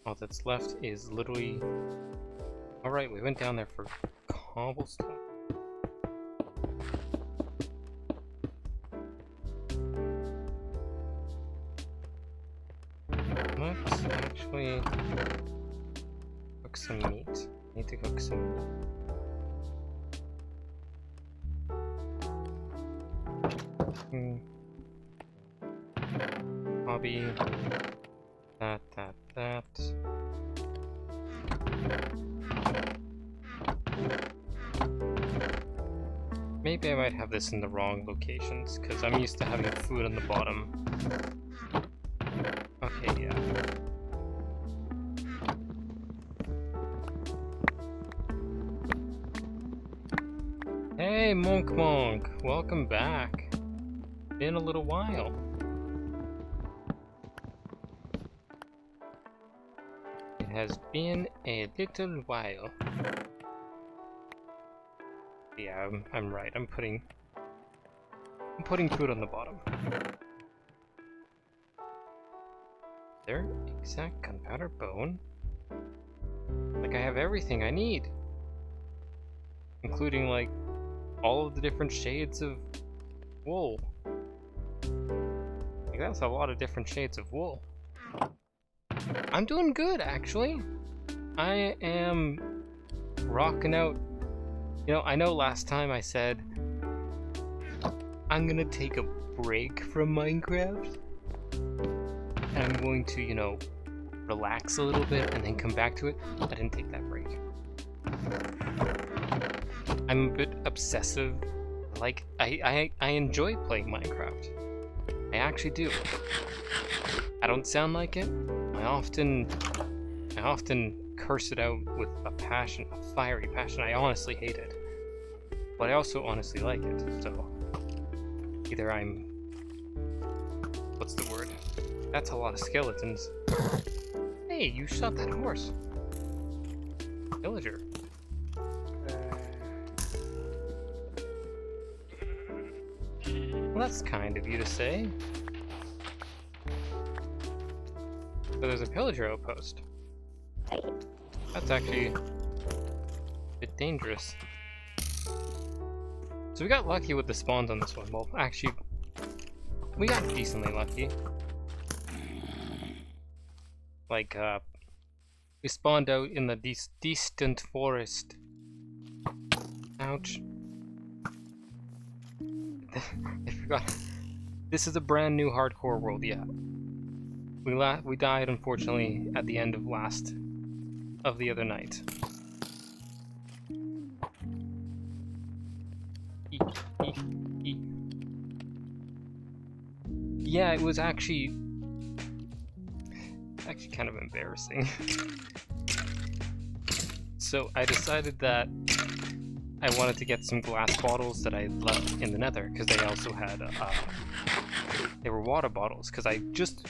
Speaker 1: All that's left is literally... Alright, we went down there for cobblestone. Let's actually cook some meat. Need to cook some meat. Hobby. That. Maybe I might have this in the wrong locations, because I'm used to having food on the bottom. Okay, yeah. Hey, Monk! Welcome back. Been a little while. It has been a little while. Yeah, I'm right. I'm putting food on the bottom. There, exact gunpowder bone. Like I have everything I need, including like all of the different shades of wool. Like that's a lot of different shades of wool. I'm doing good, actually. I am rocking out. You know, I know last time I said I'm gonna take a break from Minecraft and I'm going to, you know, relax a little bit and then come back to it. I didn't take that break. I'm a bit obsessive. Like, I enjoy playing Minecraft. I actually do. I don't sound like it. I often curse it out with a passion, a fiery passion. I honestly hate it. But I also honestly like it, so... Either I'm... What's the word? That's a lot of skeletons. Hey, you shot that horse. Villager. Well, that's kind of you to say. So there's a pillager outpost. That's actually a bit dangerous. So we got lucky with the spawns on this one. Well, actually, we got decently lucky. Like, we spawned out in the distant forest. Ouch. I forgot. This is a brand new hardcore world, yeah. We died, unfortunately, at the end of the other night. Yeah, it was actually kind of embarrassing. So I decided that I wanted to get some glass bottles that I left in the nether, because they also had, they were water bottles, because I just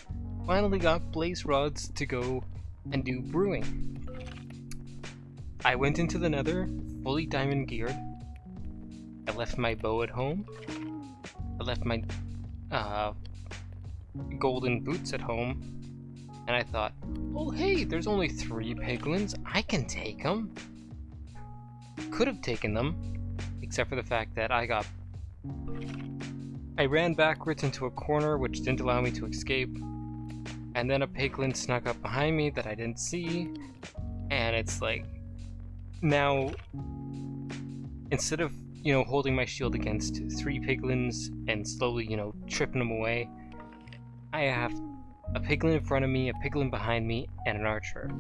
Speaker 1: finally got blaze rods to go and do brewing. I went into the nether, fully diamond geared. I left my bow at home. I left my golden boots at home. And I thought, oh hey, there's only 3 piglins. I can take them. Could have taken them, except for the fact that I ran backwards into a corner which didn't allow me to escape. And then a piglin snuck up behind me that I didn't see. And it's like, now, instead of, you know, holding my shield against 3 piglins and slowly, you know, tripping them away, I have a piglin in front of me, a piglin behind me, and an archer.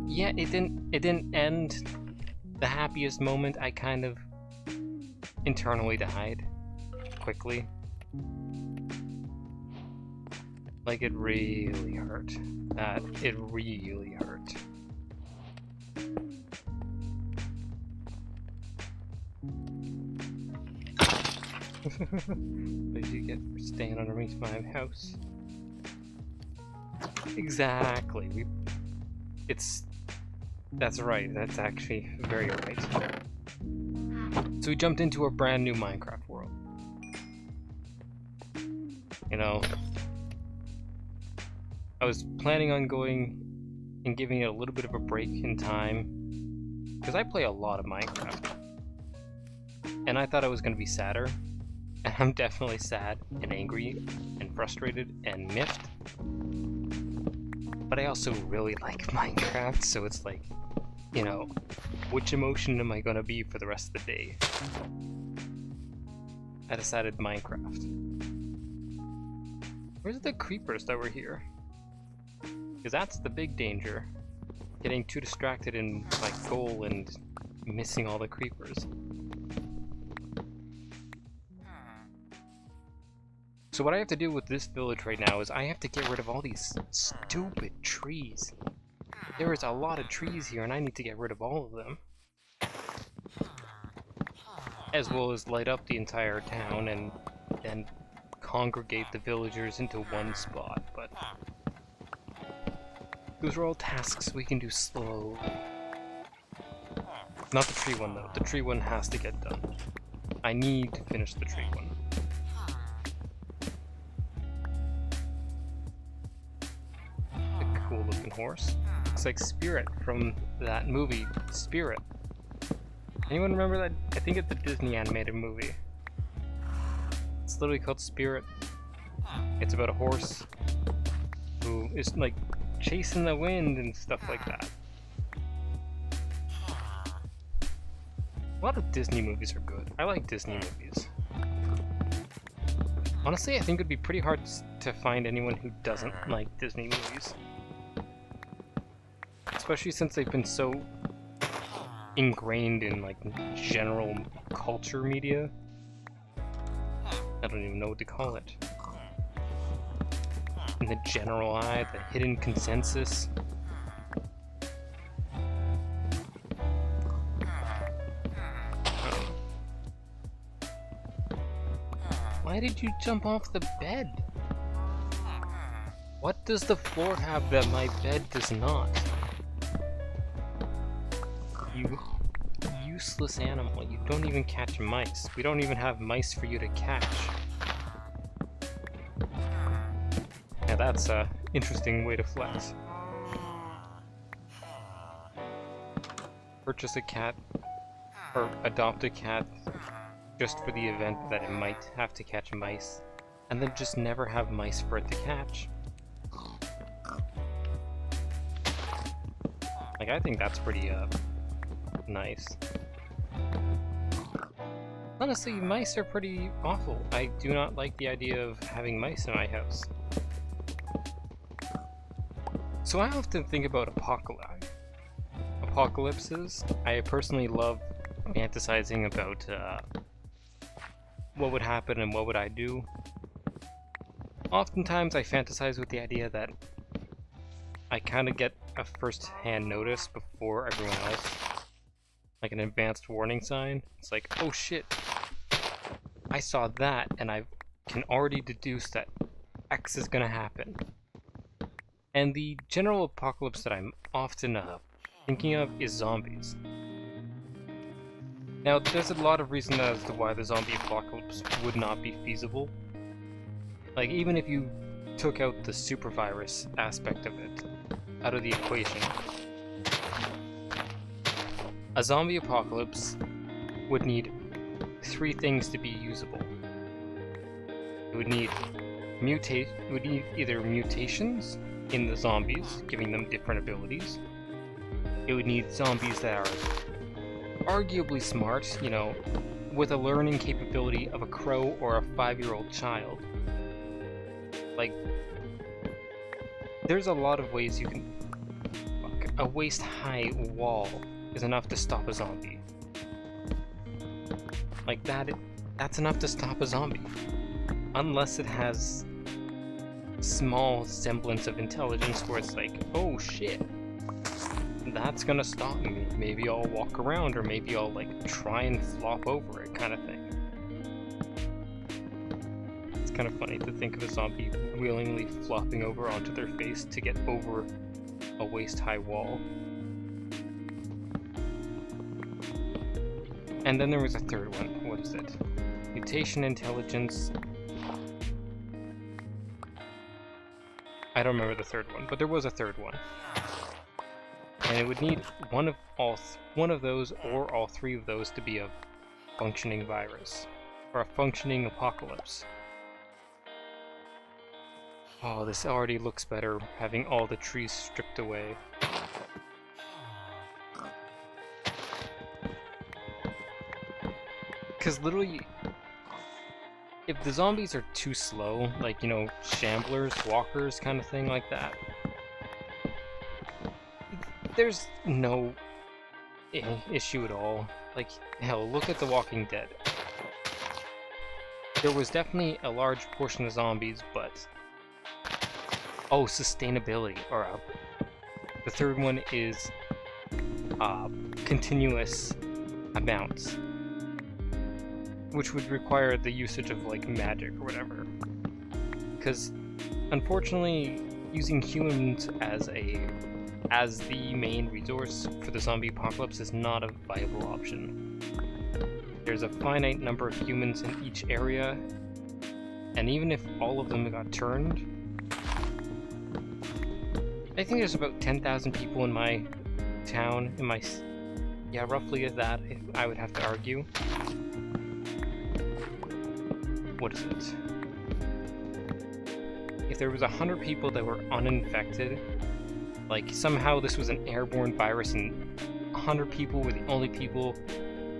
Speaker 1: Yeah, it didn't end the happiest moment. I kind of internally died quickly. Like, it really hurt. It really hurt. What did you get for staying underneath my house? Exactly. That's right. That's actually very right. So we jumped into a brand new Minecraft world. You know, I was planning on going and giving it a little bit of a break in time, because I play a lot of Minecraft. And I thought I was going to be sadder. And I'm definitely sad and angry and frustrated and miffed. But I also really like Minecraft, so it's like, you know, which emotion am I going to be for the rest of the day? I decided Minecraft. Where's the creepers that were here? Because that's the big danger. Getting too distracted in my goal and missing all the creepers. So what I have to do with this village right now is I have to get rid of all these stupid trees. There is a lot of trees here and I need to get rid of all of them. As well as light up the entire town and then congregate the villagers into one spot, but those are all tasks we can do slowly. Not the tree one though, the tree one has to get done. I need to finish the tree one. Cool looking horse. Looks like Spirit from that movie, Spirit. Anyone remember that? I think it's a Disney animated movie. It's literally called Spirit. It's about a horse who is like chasing the wind and stuff like that. A lot of Disney movies are good. I like Disney movies. Honestly, I think it'd be pretty hard to find anyone who doesn't like Disney movies. Especially since they've been so ingrained in like general culture media. I don't even know what to call it. In the general eye, the hidden consensus. Why did you jump off the bed? What does the floor have that my bed does not? You useless animal, you don't even catch mice. We don't even have mice for you to catch. Yeah, that's a interesting way to flex. Purchase a cat, or adopt a cat, just for the event that it might have to catch mice, and then just never have mice for it to catch. Like, I think that's pretty, nice. Honestly, mice are pretty awful. I do not like the idea of having mice in my house. So I often think about apocalypses. I personally love fantasizing about what would happen and what would I do. Oftentimes I fantasize with the idea that I kind of get a first-hand notice before everyone else. Like an advanced warning sign. It's like, oh shit, I saw that and I can already deduce that X is gonna happen. And the general apocalypse that I'm often thinking of is zombies. Now, there's a lot of reasons as to why the zombie apocalypse would not be feasible. Like, even if you took out the super virus aspect of it out of the equation, a zombie apocalypse would need 3 things to be usable. It would need either mutations in the zombies, giving them different abilities. It would need zombies that are arguably smart, you know, with a learning capability of a crow or a 5-year-old child. Like, there's a lot of ways you can... Fuck, a waist-high wall is enough to stop a zombie. Like, that's enough to stop a zombie. Unless it has small semblance of intelligence where it's like, oh shit, that's gonna stop me. Maybe I'll walk around, or maybe I'll like try and flop over it, kind of thing. It's kind of funny to think of a zombie willingly flopping over onto their face to get over a waist-high wall. And then there was a third one. What is it? Mutation intelligence. I don't remember the third one, but there was a third one. And it would need one of those or all three of those to be a functioning virus, or a functioning apocalypse. Oh, this already looks better, having all the trees stripped away. Because literally, if the zombies are too slow, like, you know, shamblers, walkers, kind of thing like that, there's no issue at all. Like, hell, look at The Walking Dead. There was definitely a large portion of zombies, but... Oh, sustainability, or the third one is continuous amounts, which would require the usage of like magic or whatever. Because unfortunately, using humans as the main resource for the zombie apocalypse is not a viable option. There's a finite number of humans in each area, and even if all of them got turned, I think there's about 10,000 people in my town, yeah, roughly that, I would have to argue. What is it? If there was 100 people that were uninfected, like somehow this was an airborne virus and 100 people were the only people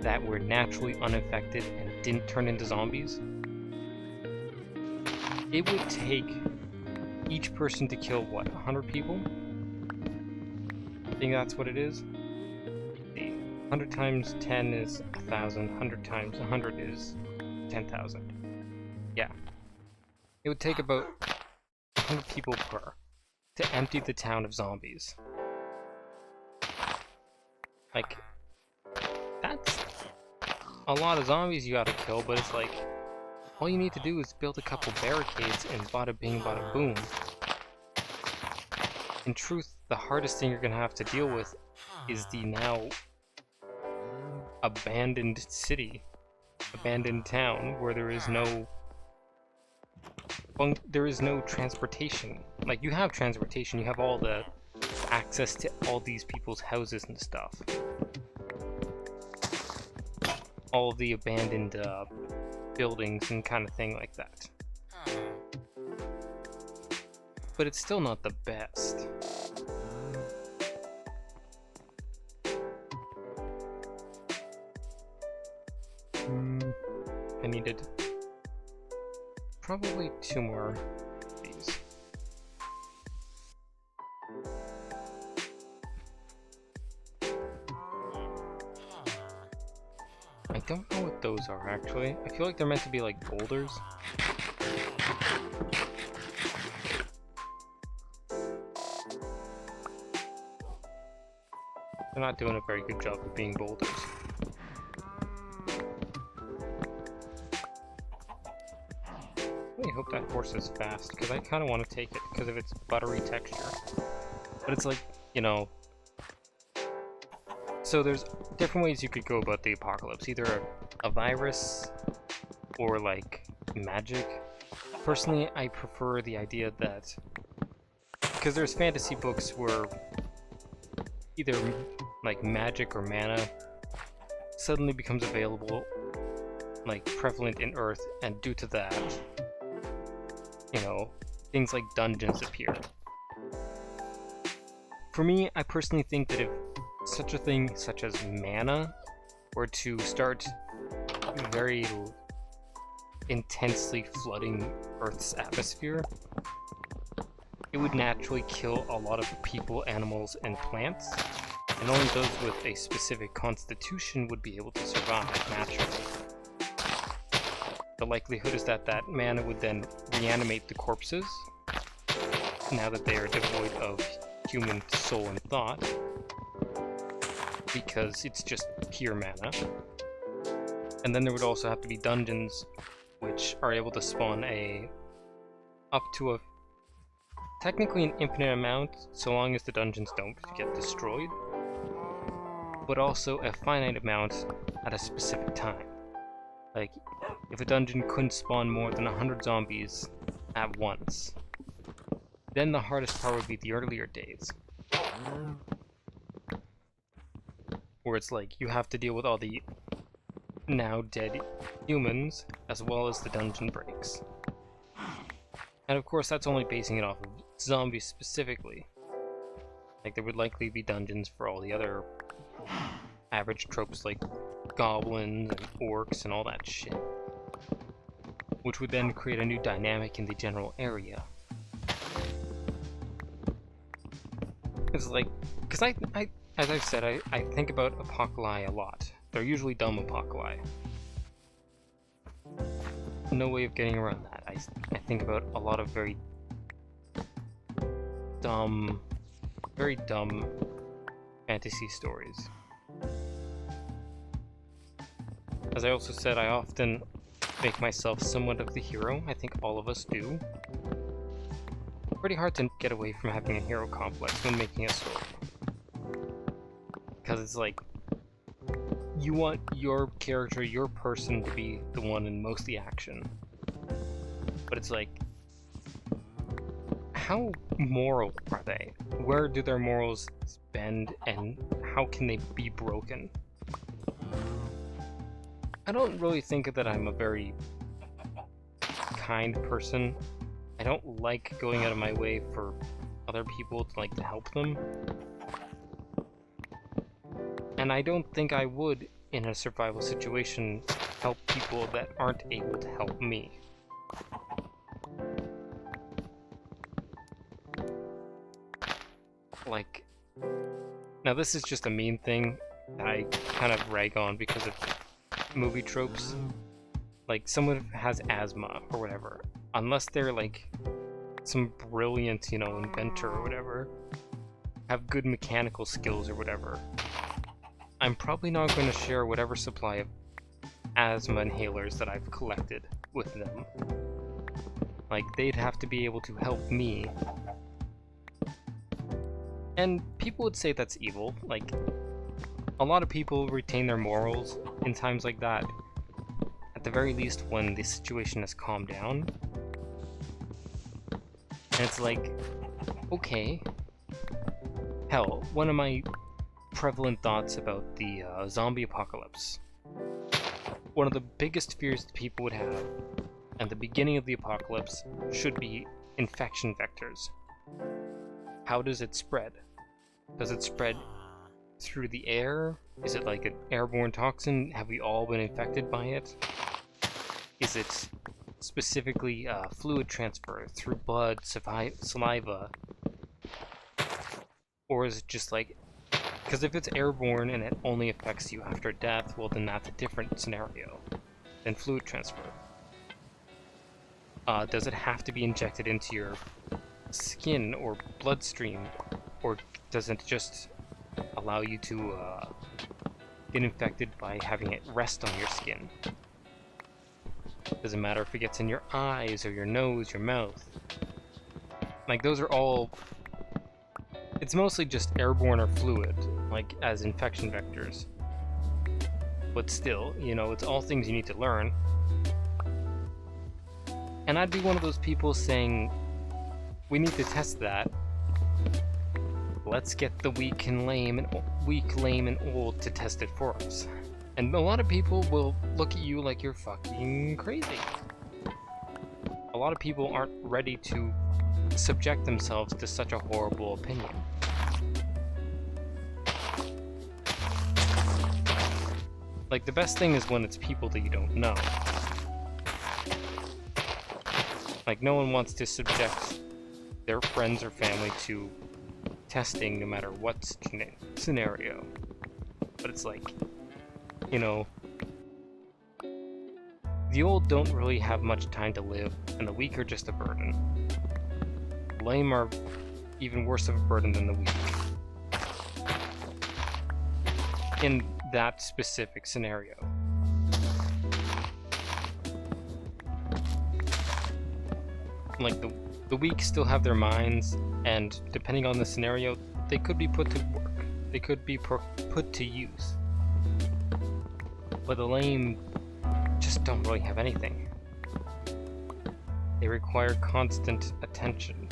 Speaker 1: that were naturally uninfected and didn't turn into zombies, it would take each person to kill, what, 100 people? I think that's what it is. 100 times 10 is 1,000, 100 times 100 is 10,000. Yeah. It would take about 100 people per to empty the town of zombies. Like, that's a lot of zombies you gotta kill, but it's like, all you need to do is build a couple barricades and bada bing bada boom. In truth, the hardest thing you're gonna have to deal with is the now abandoned city, abandoned town, where there is no transportation. Like, you have transportation, you have all the access to all these people's houses and stuff. All of the abandoned buildings and kind of thing like that. But it's still not the best. I needed probably 2 more of these. I don't know what those are actually. I feel like they're meant to be like boulders. They're not doing a very good job of being boulders. I hope that horse is fast, because I kind of want to take it because of its buttery texture. But it's like, you know... So there's different ways you could go about the apocalypse. Either a virus, or like magic. Personally, I prefer the idea that... Because there's fantasy books where either like magic or mana suddenly becomes available, like prevalent in Earth, and due to that, you know, things like dungeons appear. For me, I personally think that if such a thing such as mana were to start very intensely flooding Earth's atmosphere, it would naturally kill a lot of people, animals, and plants, and only those with a specific constitution would be able to survive naturally. The likelihood is that that mana would then reanimate the corpses, now that they are devoid of human soul and thought, because it's just pure mana. And then there would also have to be dungeons which are able to spawn up to technically an infinite amount, so long as the dungeons don't get destroyed, but also a finite amount at a specific time. Like, if a dungeon couldn't spawn more than 100 zombies at once, then the hardest part would be the earlier days, where it's like you have to deal with all the now dead humans as well as the dungeon breaks. And of course that's only basing it off of zombies specifically. Like, there would likely be dungeons for all the other average tropes like goblins and orcs and all that shit, which would then create a new dynamic in the general area. It's like, because I as I've said, I think about apocalypse a lot. They're usually dumb apocalypse. No way of getting around that. I think about a lot of very dumb fantasy stories. As I also said, I often make myself somewhat of the hero. I think all of us do. Pretty hard to get away from having a hero complex when making a story. Because it's like, you want your character, your person, to be the one in most of the action. But it's like, how moral are they? Where do their morals bend, and how can they be broken? I don't really think that I'm a very kind person. I don't like going out of my way for other people to help them. And I don't think I would, in a survival situation, help people that aren't able to help me. Like, now this is just a mean thing that I kind of rag on because of movie tropes. Like, someone has asthma or whatever, unless they're like some brilliant, inventor or whatever, have good mechanical skills or whatever, I'm probably not going to share whatever supply of asthma inhalers that I've collected with them. Like, they'd have to be able to help me. And people would say that's evil. Like, a lot of people retain their morals in times like that. At the very least, when the situation has calmed down. And it's like, okay. Hell, one of my prevalent thoughts about the zombie apocalypse. One of the biggest fears that people would have at the beginning of the apocalypse should be infection vectors. How does it spread? Does it spread through the air? Is it like an airborne toxin? Have we all been infected by it? Is it specifically fluid transfer through blood, saliva? Or is it just like, because if it's airborne and it only affects you after death, well then that's a different scenario than fluid transfer. Does it have to be injected into your skin or bloodstream, or does it just allow you to get infected by having it rest on your skin? Doesn't matter if it gets in your eyes or your nose, your mouth. Like, those are all... It's mostly just airborne or fluid, like, as infection vectors. But still, it's all things you need to learn. And I'd be one of those people saying, we need to test that. Let's get the weak, lame, and old to test it for us. And a lot of people will look at you like you're fucking crazy. A lot of people aren't ready to subject themselves to such a horrible opinion. Like, the best thing is when it's people that you don't know. Like, no one wants to subject their friends or family to testing no matter what scenario. But it's like, you know, the old don't really have much time to live, and the weak are just a burden. Lame are even worse of a burden than the weak. In that specific scenario. Like, the weak still have their minds, and depending on the scenario, they could be put to work. They could be put to use. But the lame just don't really have anything. They require constant attention.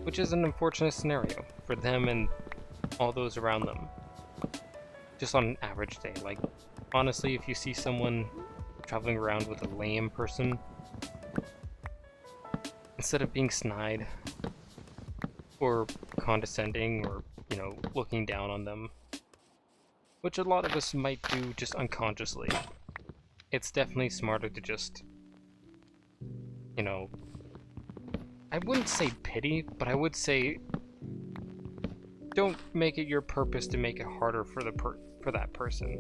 Speaker 1: Which is an unfortunate scenario for them and all those around them. Just on an average day. Like, honestly, if you see someone traveling around with a lame person, instead of being snide or condescending or, you know, looking down on them, which a lot of us might do just unconsciously, it's definitely smarter to just, you know, I wouldn't say pity, but I would say don't make it your purpose to make it harder for that person.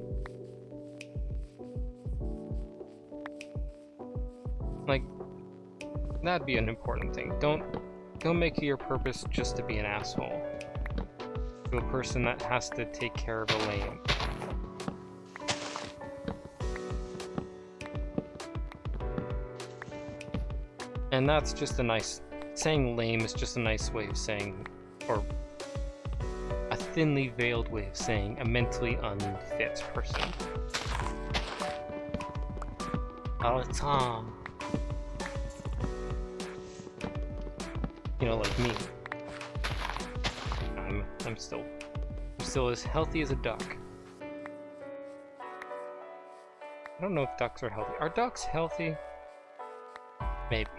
Speaker 1: Like, that'd be an important thing. Don't make it your purpose just to be an asshole to a person that has to take care of a lame. And that's just a nice... Saying lame is just a nice way of saying, or a thinly veiled way of saying, a mentally unfit person. Oh, Tom. You know, like me. I'm still as healthy as a duck. I don't know if ducks are healthy. Are ducks healthy? Maybe.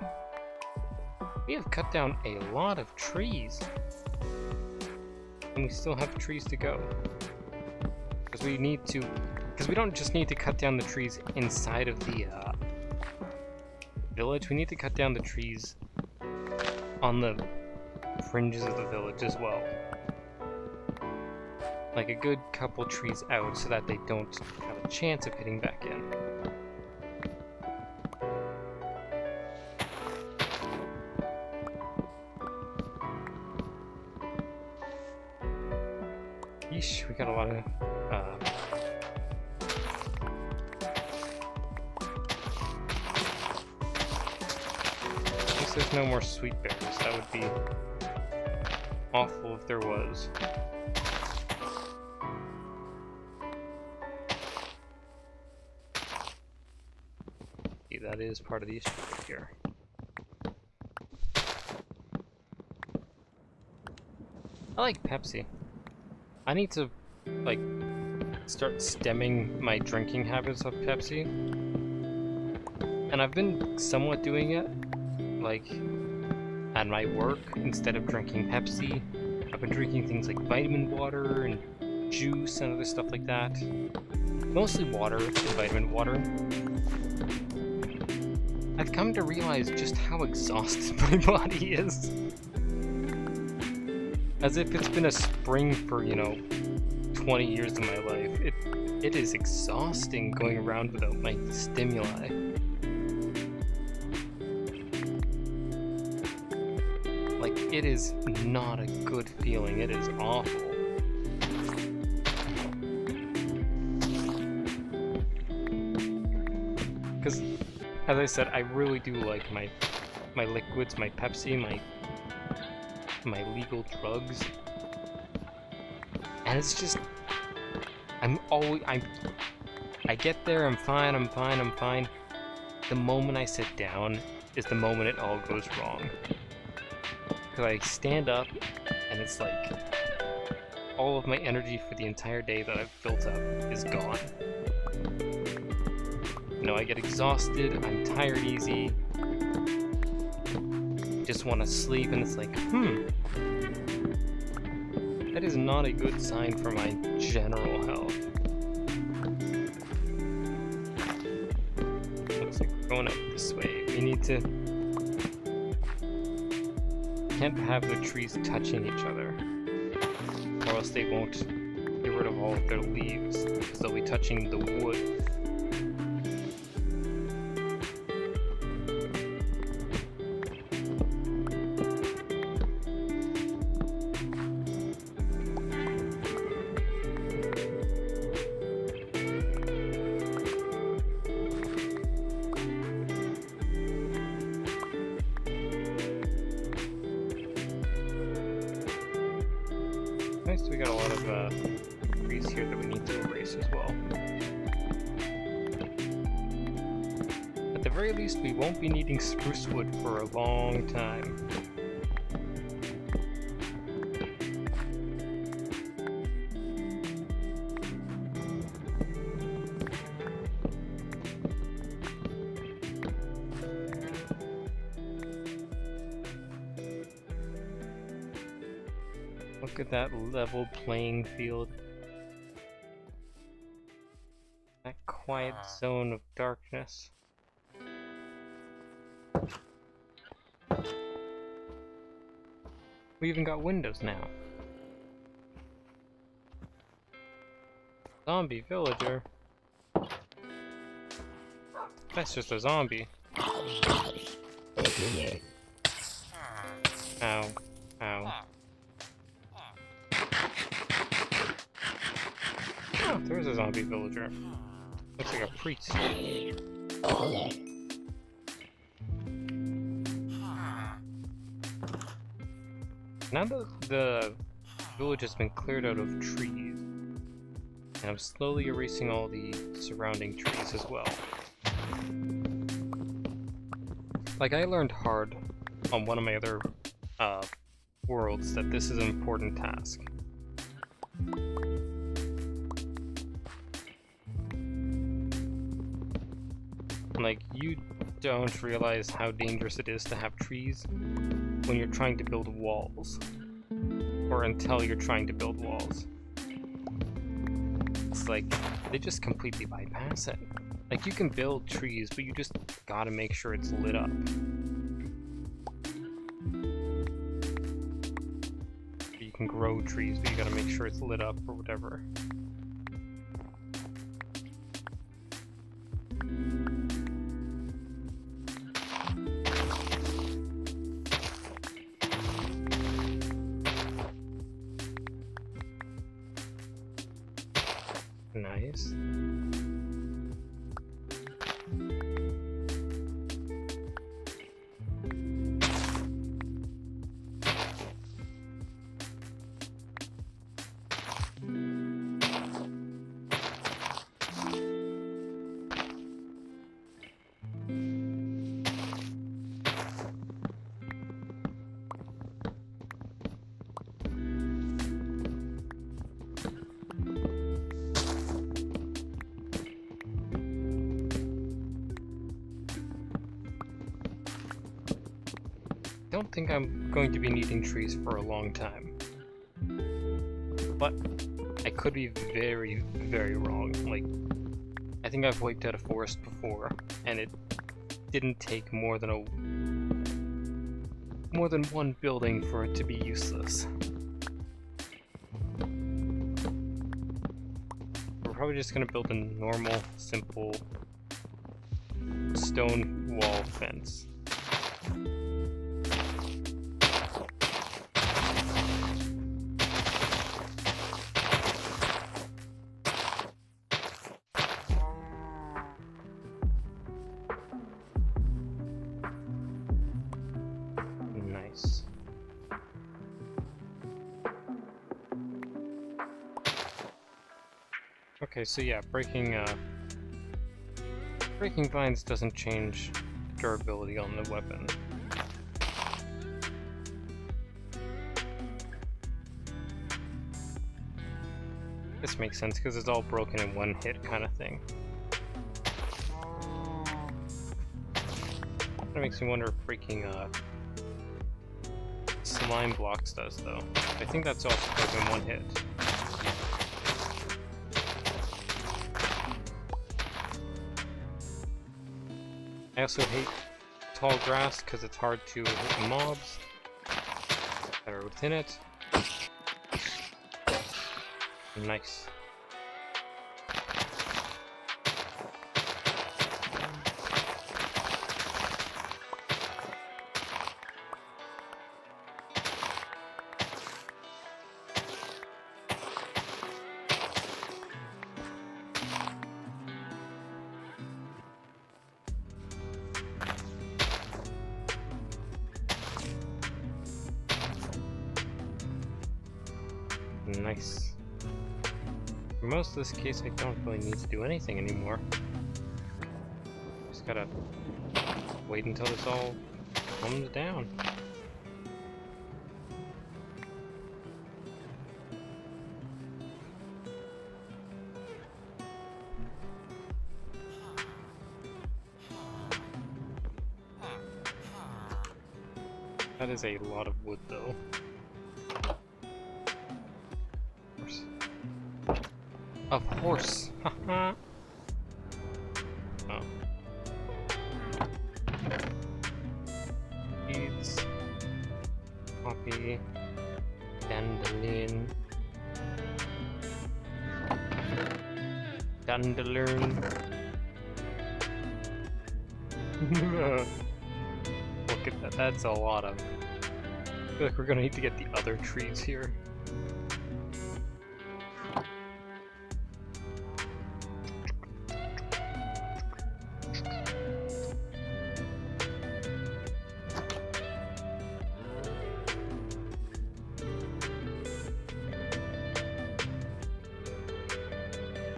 Speaker 1: We have cut down a lot of trees. And we still have trees to go. Because we don't just need to cut down the trees inside of the village, we need to cut down the trees on the fringes of the village as well. Like a good couple trees out so that they don't have a chance of getting back in. Yeesh, we got a lot of at least there's no more sweet berries. That would be awful if there was. See, that is part of the issue right here. I like Pepsi. I need to, like, start stemming my drinking habits of Pepsi. And I've been somewhat doing it, like, at my work. Instead of drinking Pepsi, I've been drinking things like vitamin water and juice and other stuff like that. Mostly water and vitamin water. I've come to realize just how exhausted my body is. As if it's been a spring for, you know, 20 years of my life. It is exhausting going around without my stimuli. Like, it is not a good feeling. It is awful. Because, as I said, I really do like my liquids, my Pepsi, my legal drugs, and it's just I get there, I'm fine. The moment I sit down is the moment it all goes wrong, because I stand up and it's like all of my energy for the entire day that I've built up is gone. You know, I get exhausted, I'm tired easy, just want to sleep, and it's like, that is not a good sign for my general health. Looks like we're going up this way. We need to can't have the trees touching each other, or else they won't get rid of all of their leaves, because they'll be touching the wood. Nice, we got a lot of trees here that we need to erase as well. At the very least, we won't be needing spruce wood for a long time. Look at that level playing field. That quiet zone of darkness. We even got windows now. Zombie villager. That's just a zombie. Ow. Ow. Oh, there's a zombie villager. Looks like a priest. Now that the village has been cleared out of trees, and I'm slowly erasing all the surrounding trees as well. Like, I learned hard on one of my other worlds that this is an important task. Like, you don't realize how dangerous it is to have trees when you're trying to build walls. Or until you're trying to build walls. It's like, they just completely bypass it. Like, you can build trees, but you just gotta make sure it's lit up. You can grow trees, but you gotta make sure it's lit up or whatever. Nice. I don't think I'm going to be needing trees for a long time. But I could be very, very wrong. Like, I think I've wiped out a forest before, and it didn't take more than one building for it to be useless. We're probably just gonna build a normal, simple stone wall fence. Nice. Okay, so yeah, breaking vines doesn't change the durability on the weapon. This makes sense because it's all broken in one hit kind of thing. That makes me wonder if breaking slime blocks does, though. I think that's also broken in one hit. I also hate tall grass because it's hard to hit mobs. that are within it. Nice. Nice. For most of this case, I don't really need to do anything anymore. Just gotta wait until this all comes down. That is a lot of wood, though. Of course. Haha. Oh. Seeds. Poppy. Dandelion. Dandelion. Look at that. That's a lot of. I feel like we're gonna need to get the other trees here.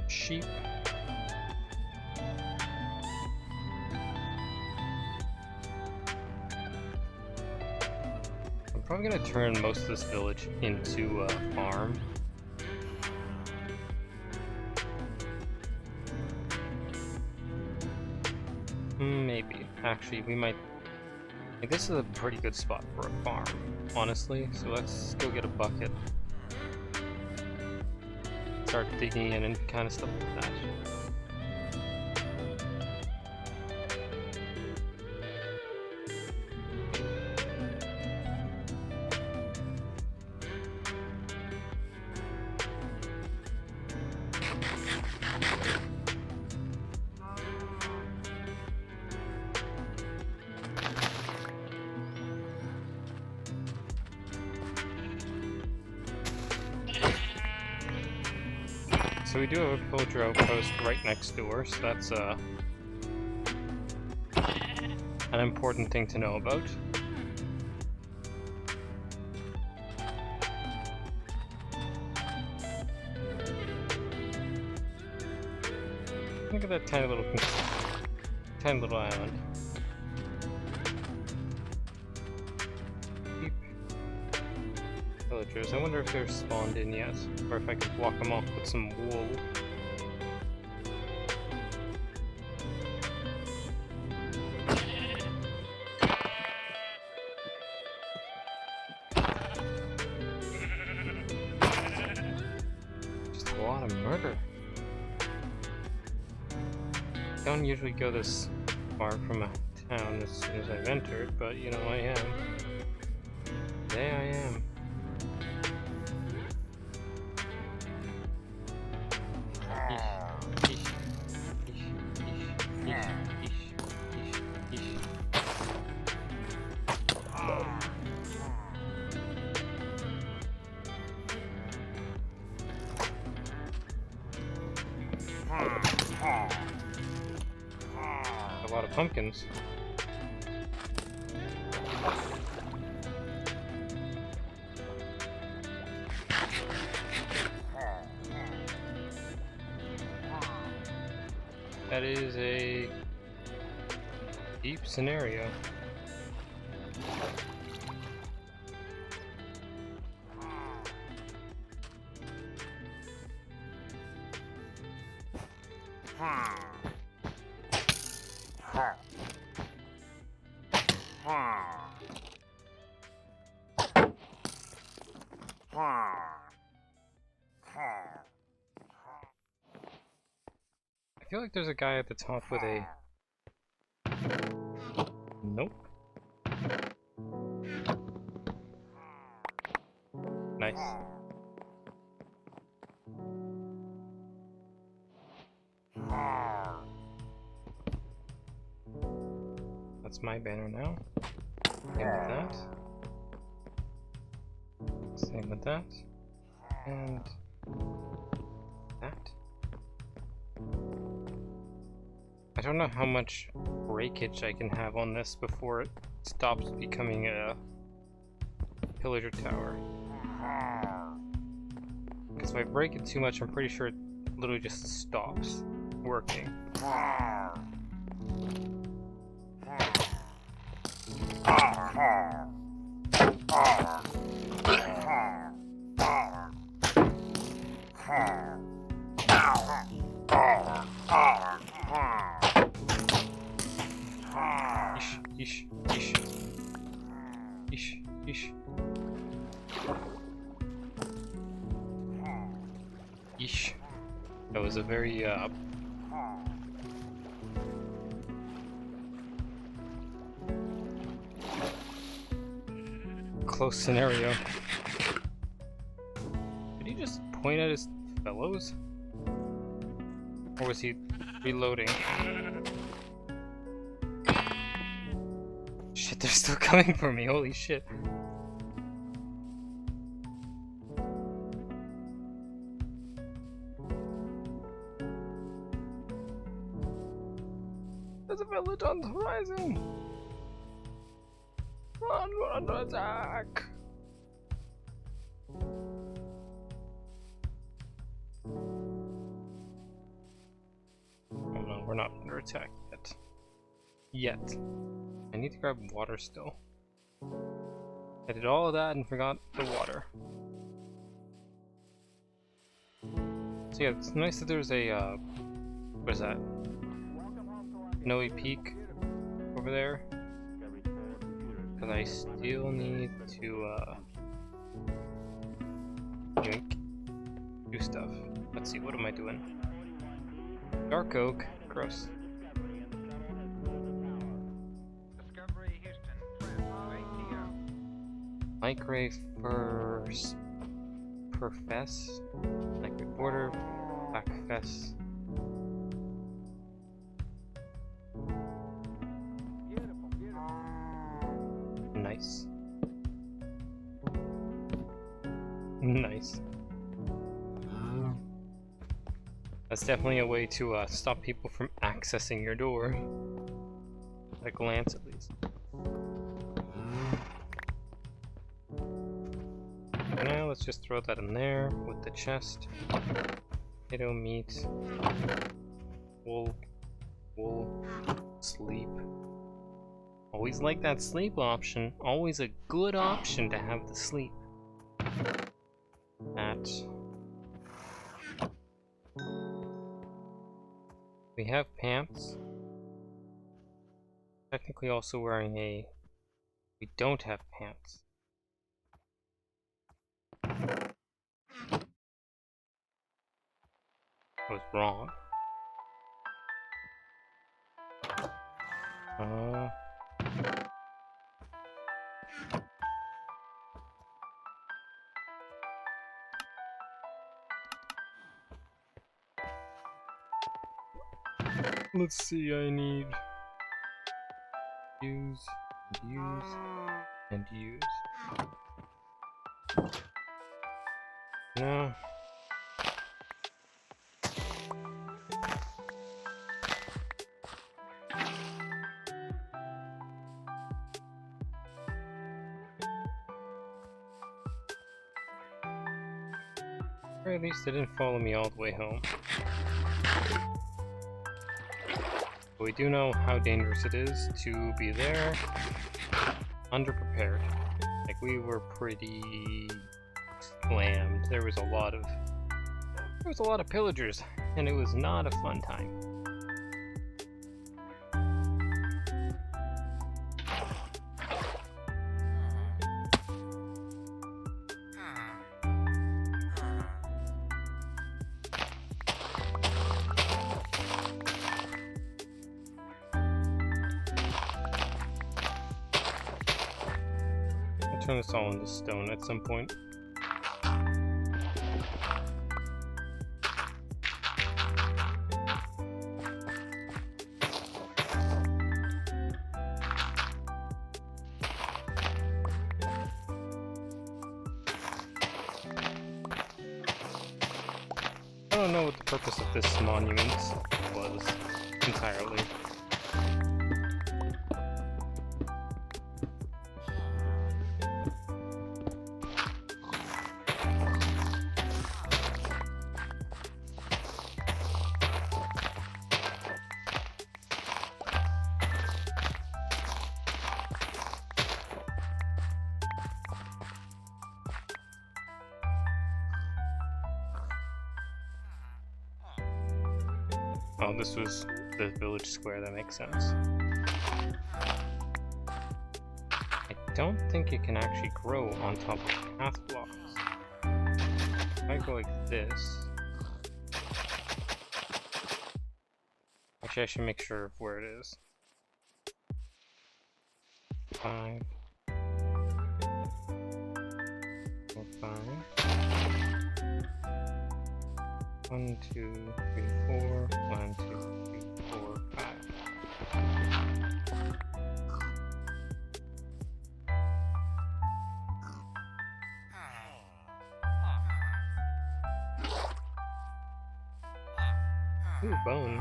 Speaker 1: Sheep. I'm probably gonna turn most of this village into a farm. Maybe. Actually, we might. Like, this is a pretty good spot for a farm, honestly. So let's go get a bucket. Start digging in and kind of stuff like that. So we do have a villager outpost right next door, so that's an important thing to know about. Look at that tiny little island. Beep. Villagers. I wonder if they're spawned in yet, or if I could walk them off with some wool. Just a lot of murder. Don't usually go this far from a town as soon as I've entered, but you know I am. There I am. A lot of pumpkins. That is a deep scenario. I feel like there's a guy at the top with a... Nope. Nice. That's my banner now. Same with that. Same with that. And that. I don't know how much breakage I can have on this before it stops becoming a pillager tower. Because if I break it too much, I'm pretty sure it literally just stops working. Yeesh, yeesh, yeesh, yeesh. Yeesh. That was a very, close scenario. Did he just point at his fellows? Or was he reloading? Shit, they're still coming for me, holy shit. There's a village on the horizon! Run, we're under attack! Oh no, we're not under attack yet. I need to grab water still. I did all of that and forgot the water. So yeah, it's nice that there's a, what is that? Snowy Peak over there. Because I still need to, do stuff. Let's see, what am I doing? Dark oak, gross. Light gray first. Profess. Light gray border. Black fess. Nice. Nice. That's definitely a way to stop people from accessing your door. At a glance, at least. For now, let's just throw that in there with the chest. Potato, meat, wool, sleep. Always like that sleep option. Always a good option to have the sleep. That. We have pants. Technically also wearing a... We don't have pants. I was wrong. Let's see, I need use, and use. No. Or at least they didn't follow me all the way home. But we do know how dangerous it is to be there underprepared. Like, we were pretty slammed. There was a lot of pillagers, and it was not a fun time. Turn this all into stone at some point. don't know what the purpose of this monument was entirely. Oh, this was the village square, that makes sense. I don't think it can actually grow on top of path blocks. If I go like this... Actually, I should make sure of where it is. 5... 4, 5... 1, 2, 3, 4, 1, 2, 3, 4, 5. Ooh, bone.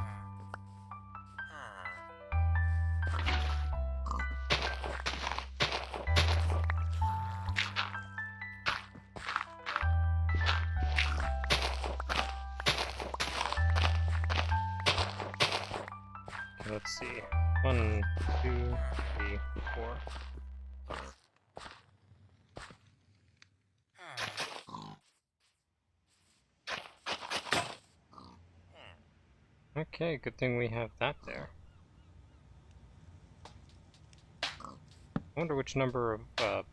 Speaker 1: Let's see. 1, 2, 3, 4. Okay, good thing we have that there. I wonder which number of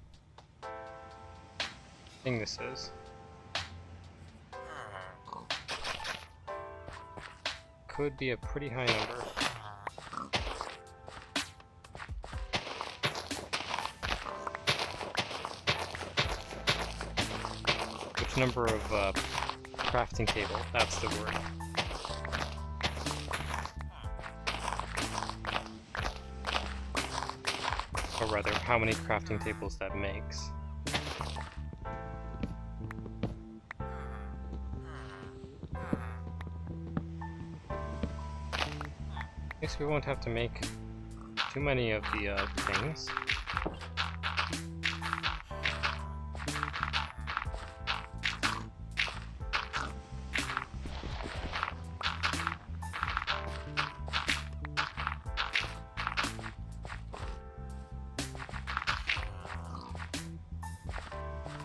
Speaker 1: thing this is. Could be a pretty high number. Which number of crafting table? That's the word. Or rather, how many crafting tables that makes. I guess we won't have to make too many of the things.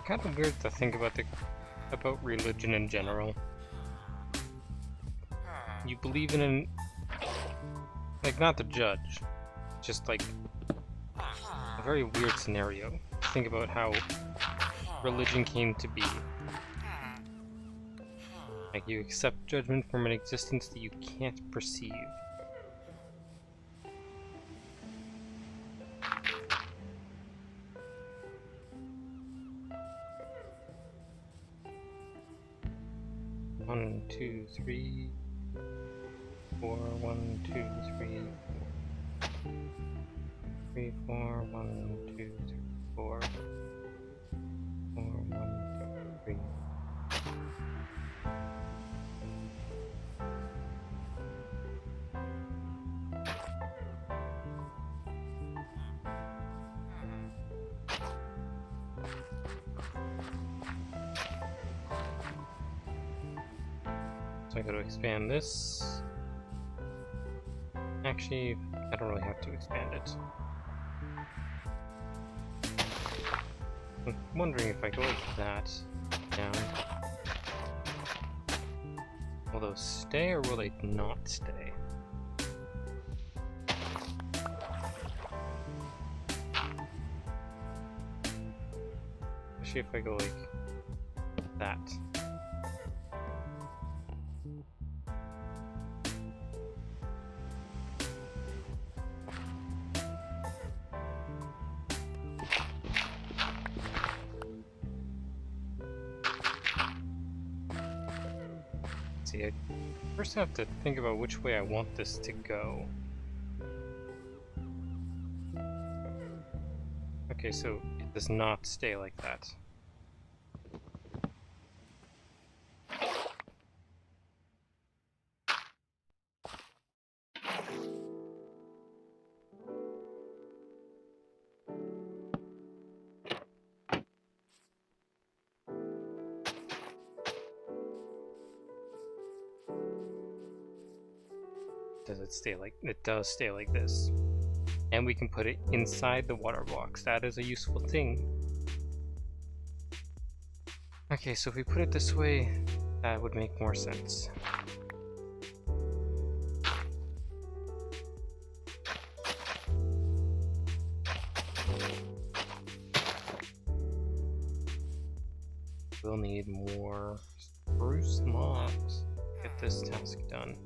Speaker 1: Kind of weird to think about religion in general. You believe in an... like, not to judge, just like a very weird scenario. Think about how religion came to be. Like, you accept judgment from an existence that you can't perceive. One, 2, 3, 4, 1, 2, 3, 3, 4, 1, 2, 3, 4, 4, 1, 2, 3. So I gotta expand this. Actually, I don't really have to expand it. I'm wondering if I go like that, down. Will those stay or will they not stay? Especially if I go like that. See, I first have to think about which way I want this to go. Okay, so it does not stay like that. Does it stay like it does stay like this? And we can put it inside the water box. That is a useful thing. Okay, so if we put it this way, that would make more sense. We'll need more spruce logs to get this task done.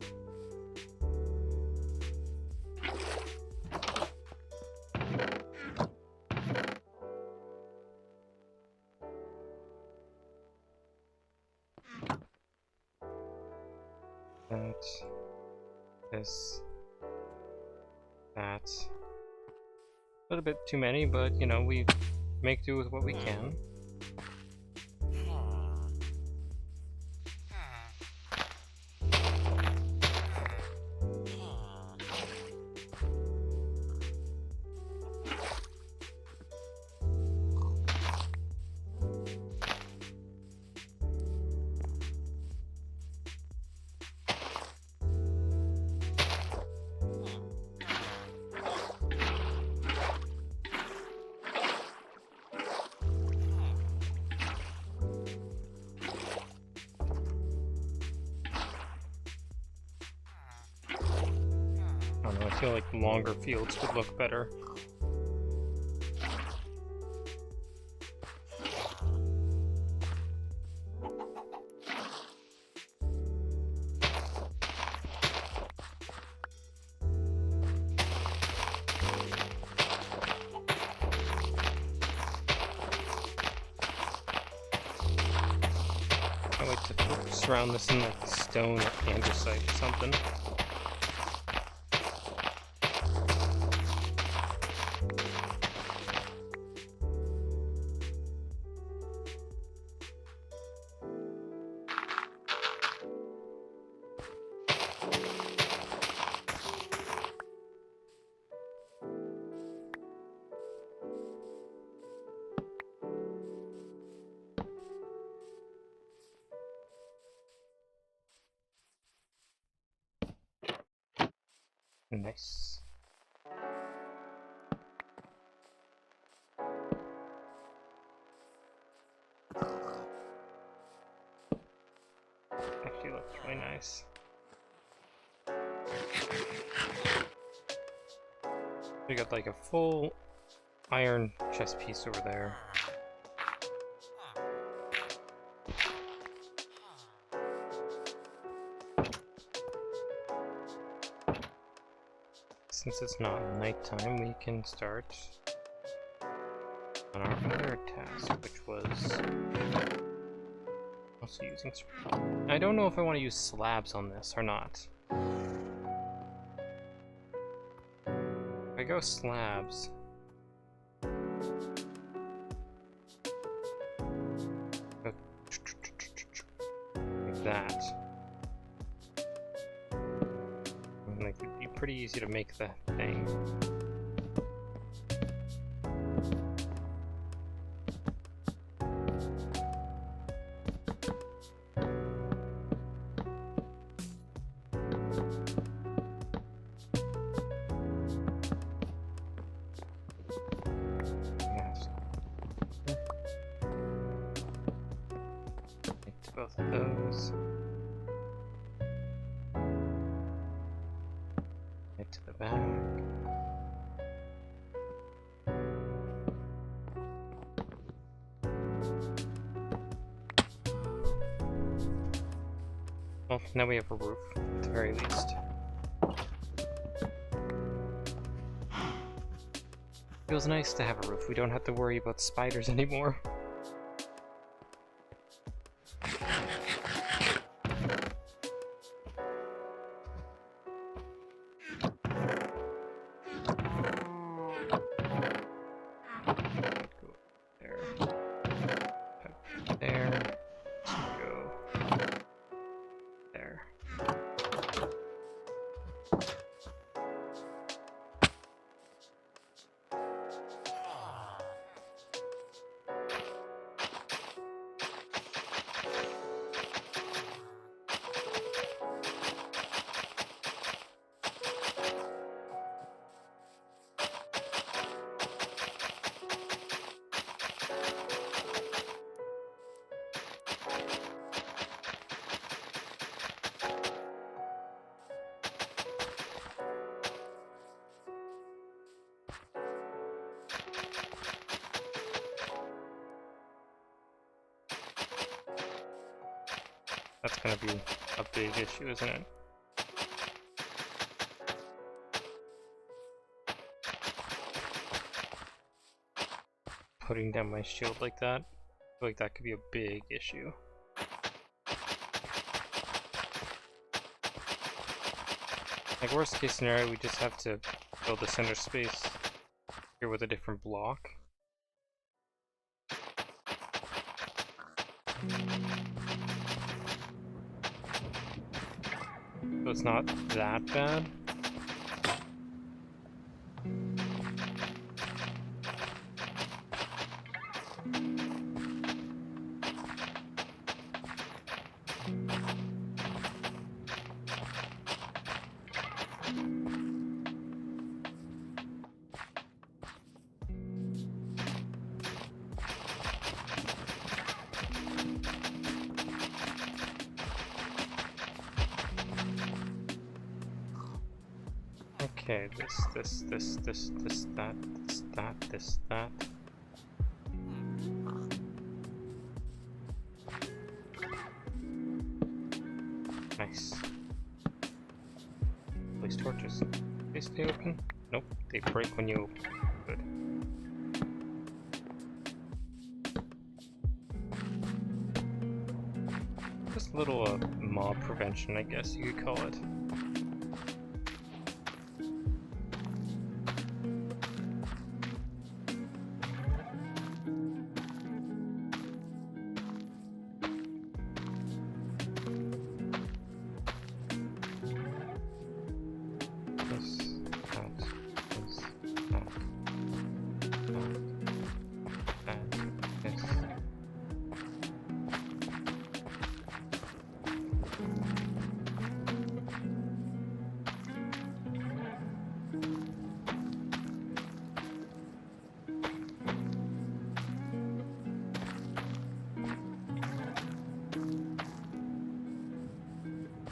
Speaker 1: That, this, that. A little bit too many, but you know, we make do with what we can. I don't know, I feel like longer fields would look better. I like to surround this in like stone or andesite or something. Nice. Actually looks really nice. We got like a full iron chest piece over there. Since it's not nighttime, we can start on our other task, which was also using. I don't know if I want to use slabs on this or not. If I go slabs, like that. Like, it'd be pretty easy to make that thing. Yes. Make both of those. To the back. Well, now we have a roof, at the very least. Feels nice to have a roof. We don't have to worry about spiders anymore. That's gonna be a big issue, isn't it? Putting down my shield like that, I feel like that could be a big issue. Like worst case scenario, we just have to build a center space here with a different block. So it's not that bad. Okay, this, that. Nice. Place torches. They stay open? Nope, they break when you open. Good. Just a little mob prevention, I guess you could call it.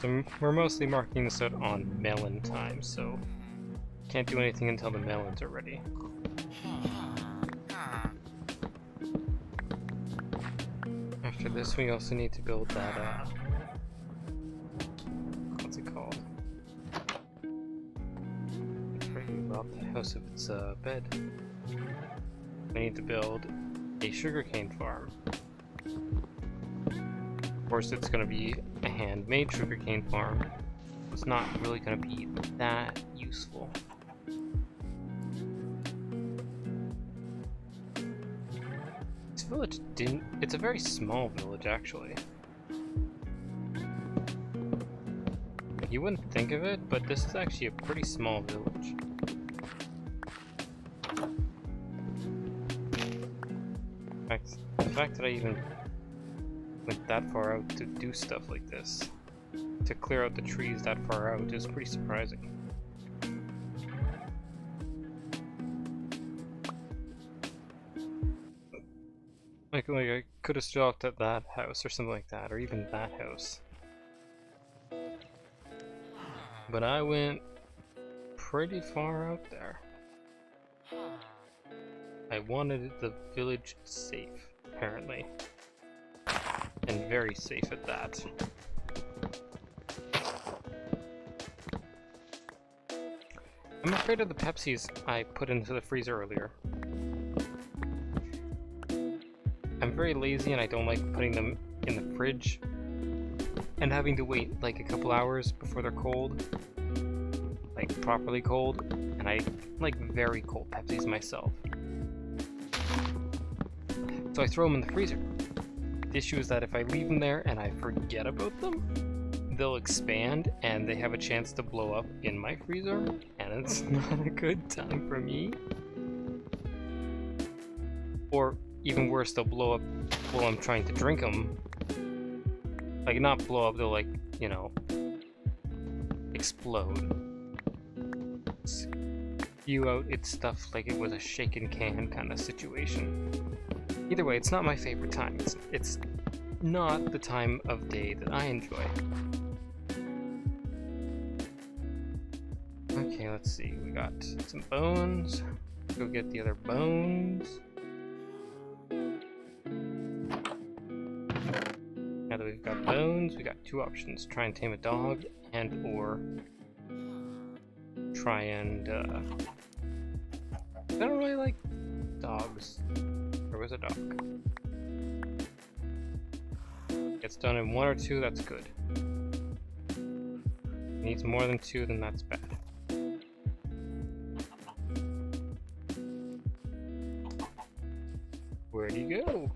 Speaker 1: So we're mostly marking this out on melon time, so can't do anything until the melons are ready. After this, we also need to build that, what's it called? We robbed the house of its bed. We need to build a sugarcane farm. Of course, it's going to be a handmade sugarcane farm. It's not really going to be that useful. This village it's a very small village, actually. You wouldn't think of it, but this is actually a pretty small village. In fact, the fact that I even went that far out to do stuff like this, to clear out the trees that far out, is pretty surprising. Like I could have stopped at that house or something like that, or even that house. But I went pretty far out there. I wanted the village safe, apparently. And very safe at that. I'm afraid of the Pepsis I put into the freezer earlier. I'm very lazy and I don't like putting them in the fridge and having to wait like a couple hours before they're cold. Like properly cold. And I like very cold Pepsis myself. So I throw them in the freezer. The issue is that if I leave them there and I forget about them, they'll expand and they have a chance to blow up in my freezer, and it's not a good time for me. Or even worse, they'll blow up while I'm trying to drink them. Like, not blow up, they'll like, you know, explode. Spew out its stuff like it was a shaken can kind of situation. Either way, it's not my favorite time. It's not the time of day that I enjoy. Okay, let's see. We got some bones. Go get the other bones. Now that we've got bones, we got two options. Try and tame a dog, and or try and, I don't really like dogs. There was a dog. Gets done in 1 or 2, that's good. Needs more than 2, then that's bad. Where'd he go?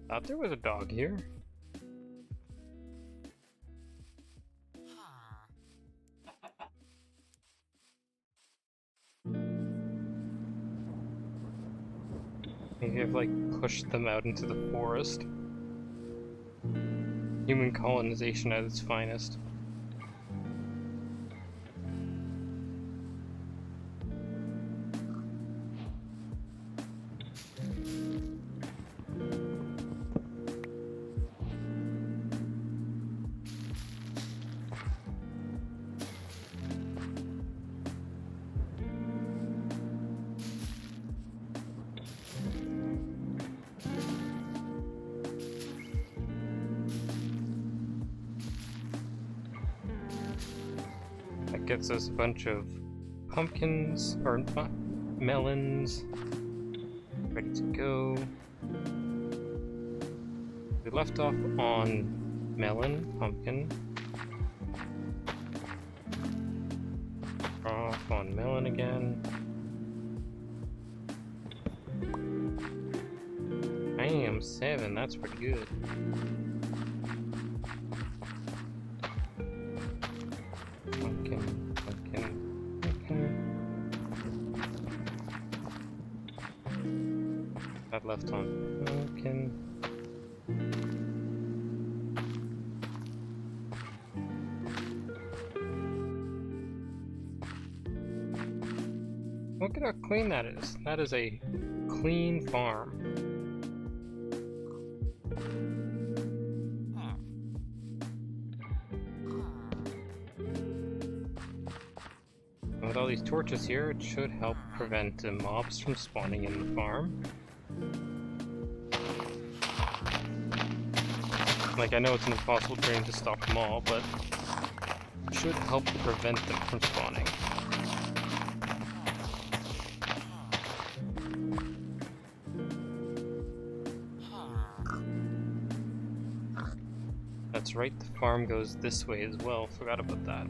Speaker 1: Thought there was a dog here. Maybe I've like pushed them out into the forest. Human colonization at its finest. Gets us a bunch of pumpkins, or melons, ready to go. We left off on melon, pumpkin. Off on melon again. Bam, 7, that's pretty good. Left on pumpkin. Look at how clean that is. That is a clean farm. With all these torches here, it should help prevent mobs from spawning in the farm. Like, I know it's an impossible dream to stop them all, but it should help prevent them from spawning. That's right, the farm goes this way as well. Forgot about that.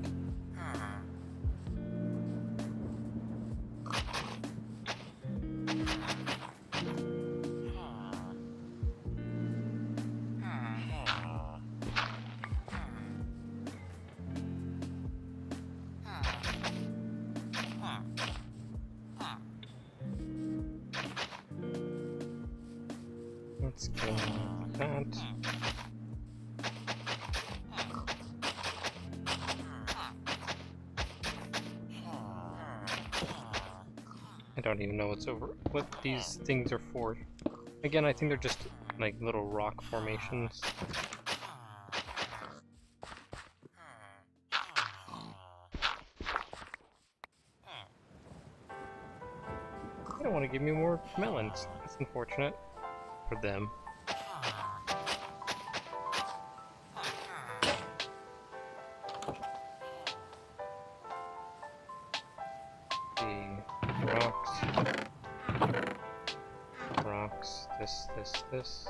Speaker 1: Let's go like that. I don't even know what these things are for. Again, I think they're just like little rock formations. They don't want to give me more melons. That's unfortunate for them. Rocks, this.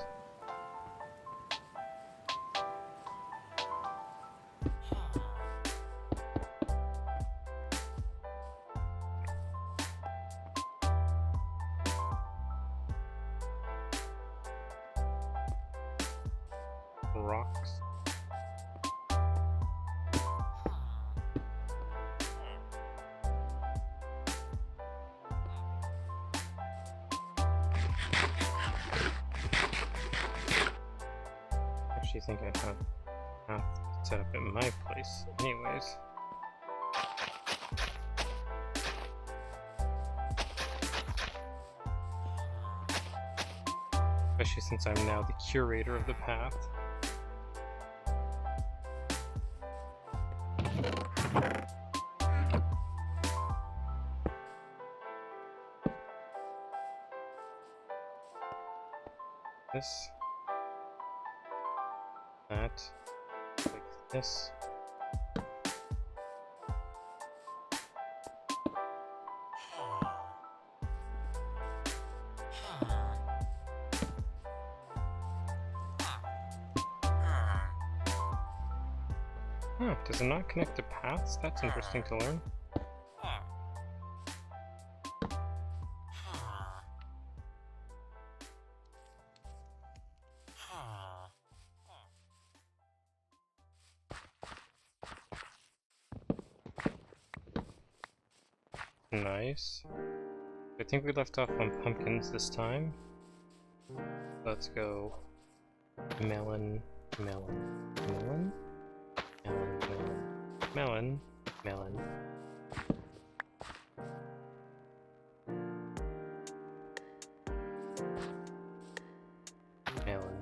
Speaker 1: Rocks. I think I'd have set up at my place anyways. Especially since I'm now the curator of the path. this, that, like this. Oh, does it not connect to paths? That's interesting to learn. Nice. I think we left off on pumpkins this time. Let's go melon, melon, melon, melon, melon, melon, melon. Melon.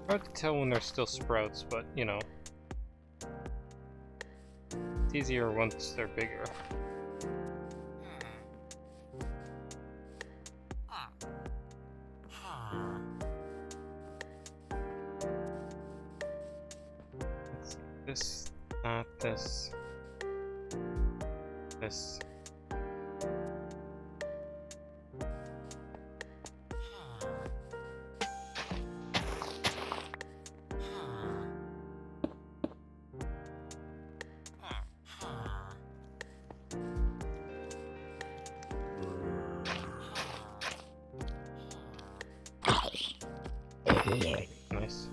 Speaker 1: Hard to tell when they're still sprouts, but you know, it's easier once they're bigger. Let's see, this, not this, this. Nice.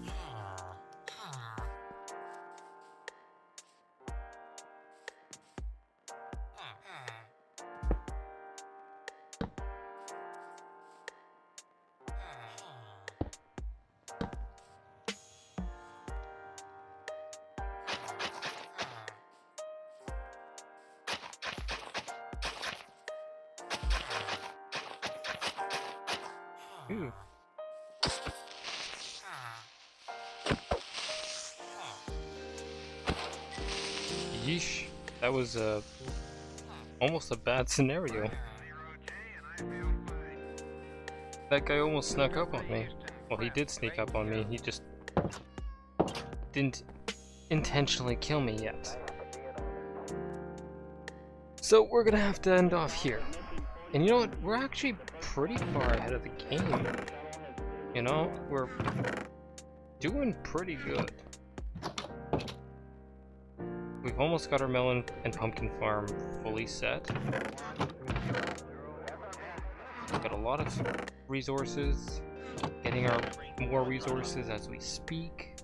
Speaker 1: Ooh. Yeesh, that was almost a bad scenario. That guy almost snuck up on me. Well, he did sneak up on me, he just didn't intentionally kill me yet. So we're gonna have to end off here. And you know what, we're actually pretty far ahead of the game. You know, we're doing pretty good. We've almost got our melon and pumpkin farm fully set. We've got a lot of resources, getting our more resources as we speak.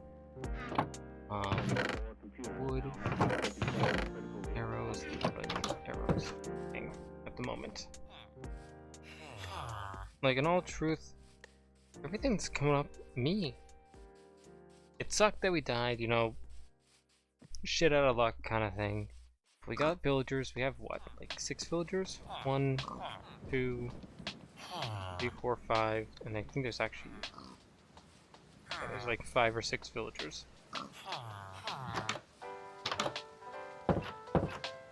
Speaker 1: Wood, arrows, arrows, at the moment. Like, in all truth, everything's coming up me. It sucked that we died, you know, shit out of luck kind of thing. We got villagers. We have what, like 6 villagers? 1, 2, 3, 4, 5, and I think there's actually there's like 5 or 6 villagers.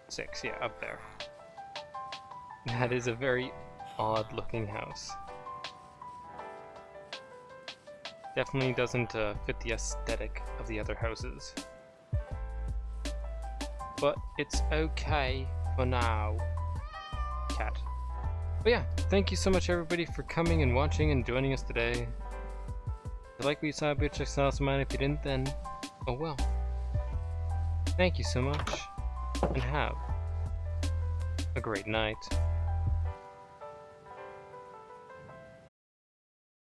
Speaker 1: 6, yeah, up there. That is a very odd looking house. Definitely doesn't fit the aesthetic of the other houses. But it's okay for now. Cat. But yeah, thank you so much everybody for coming and watching and joining us today. If you like what you saw, be sure to check out some mine. If you didn't, then oh well. Thank you so much, and have a great night.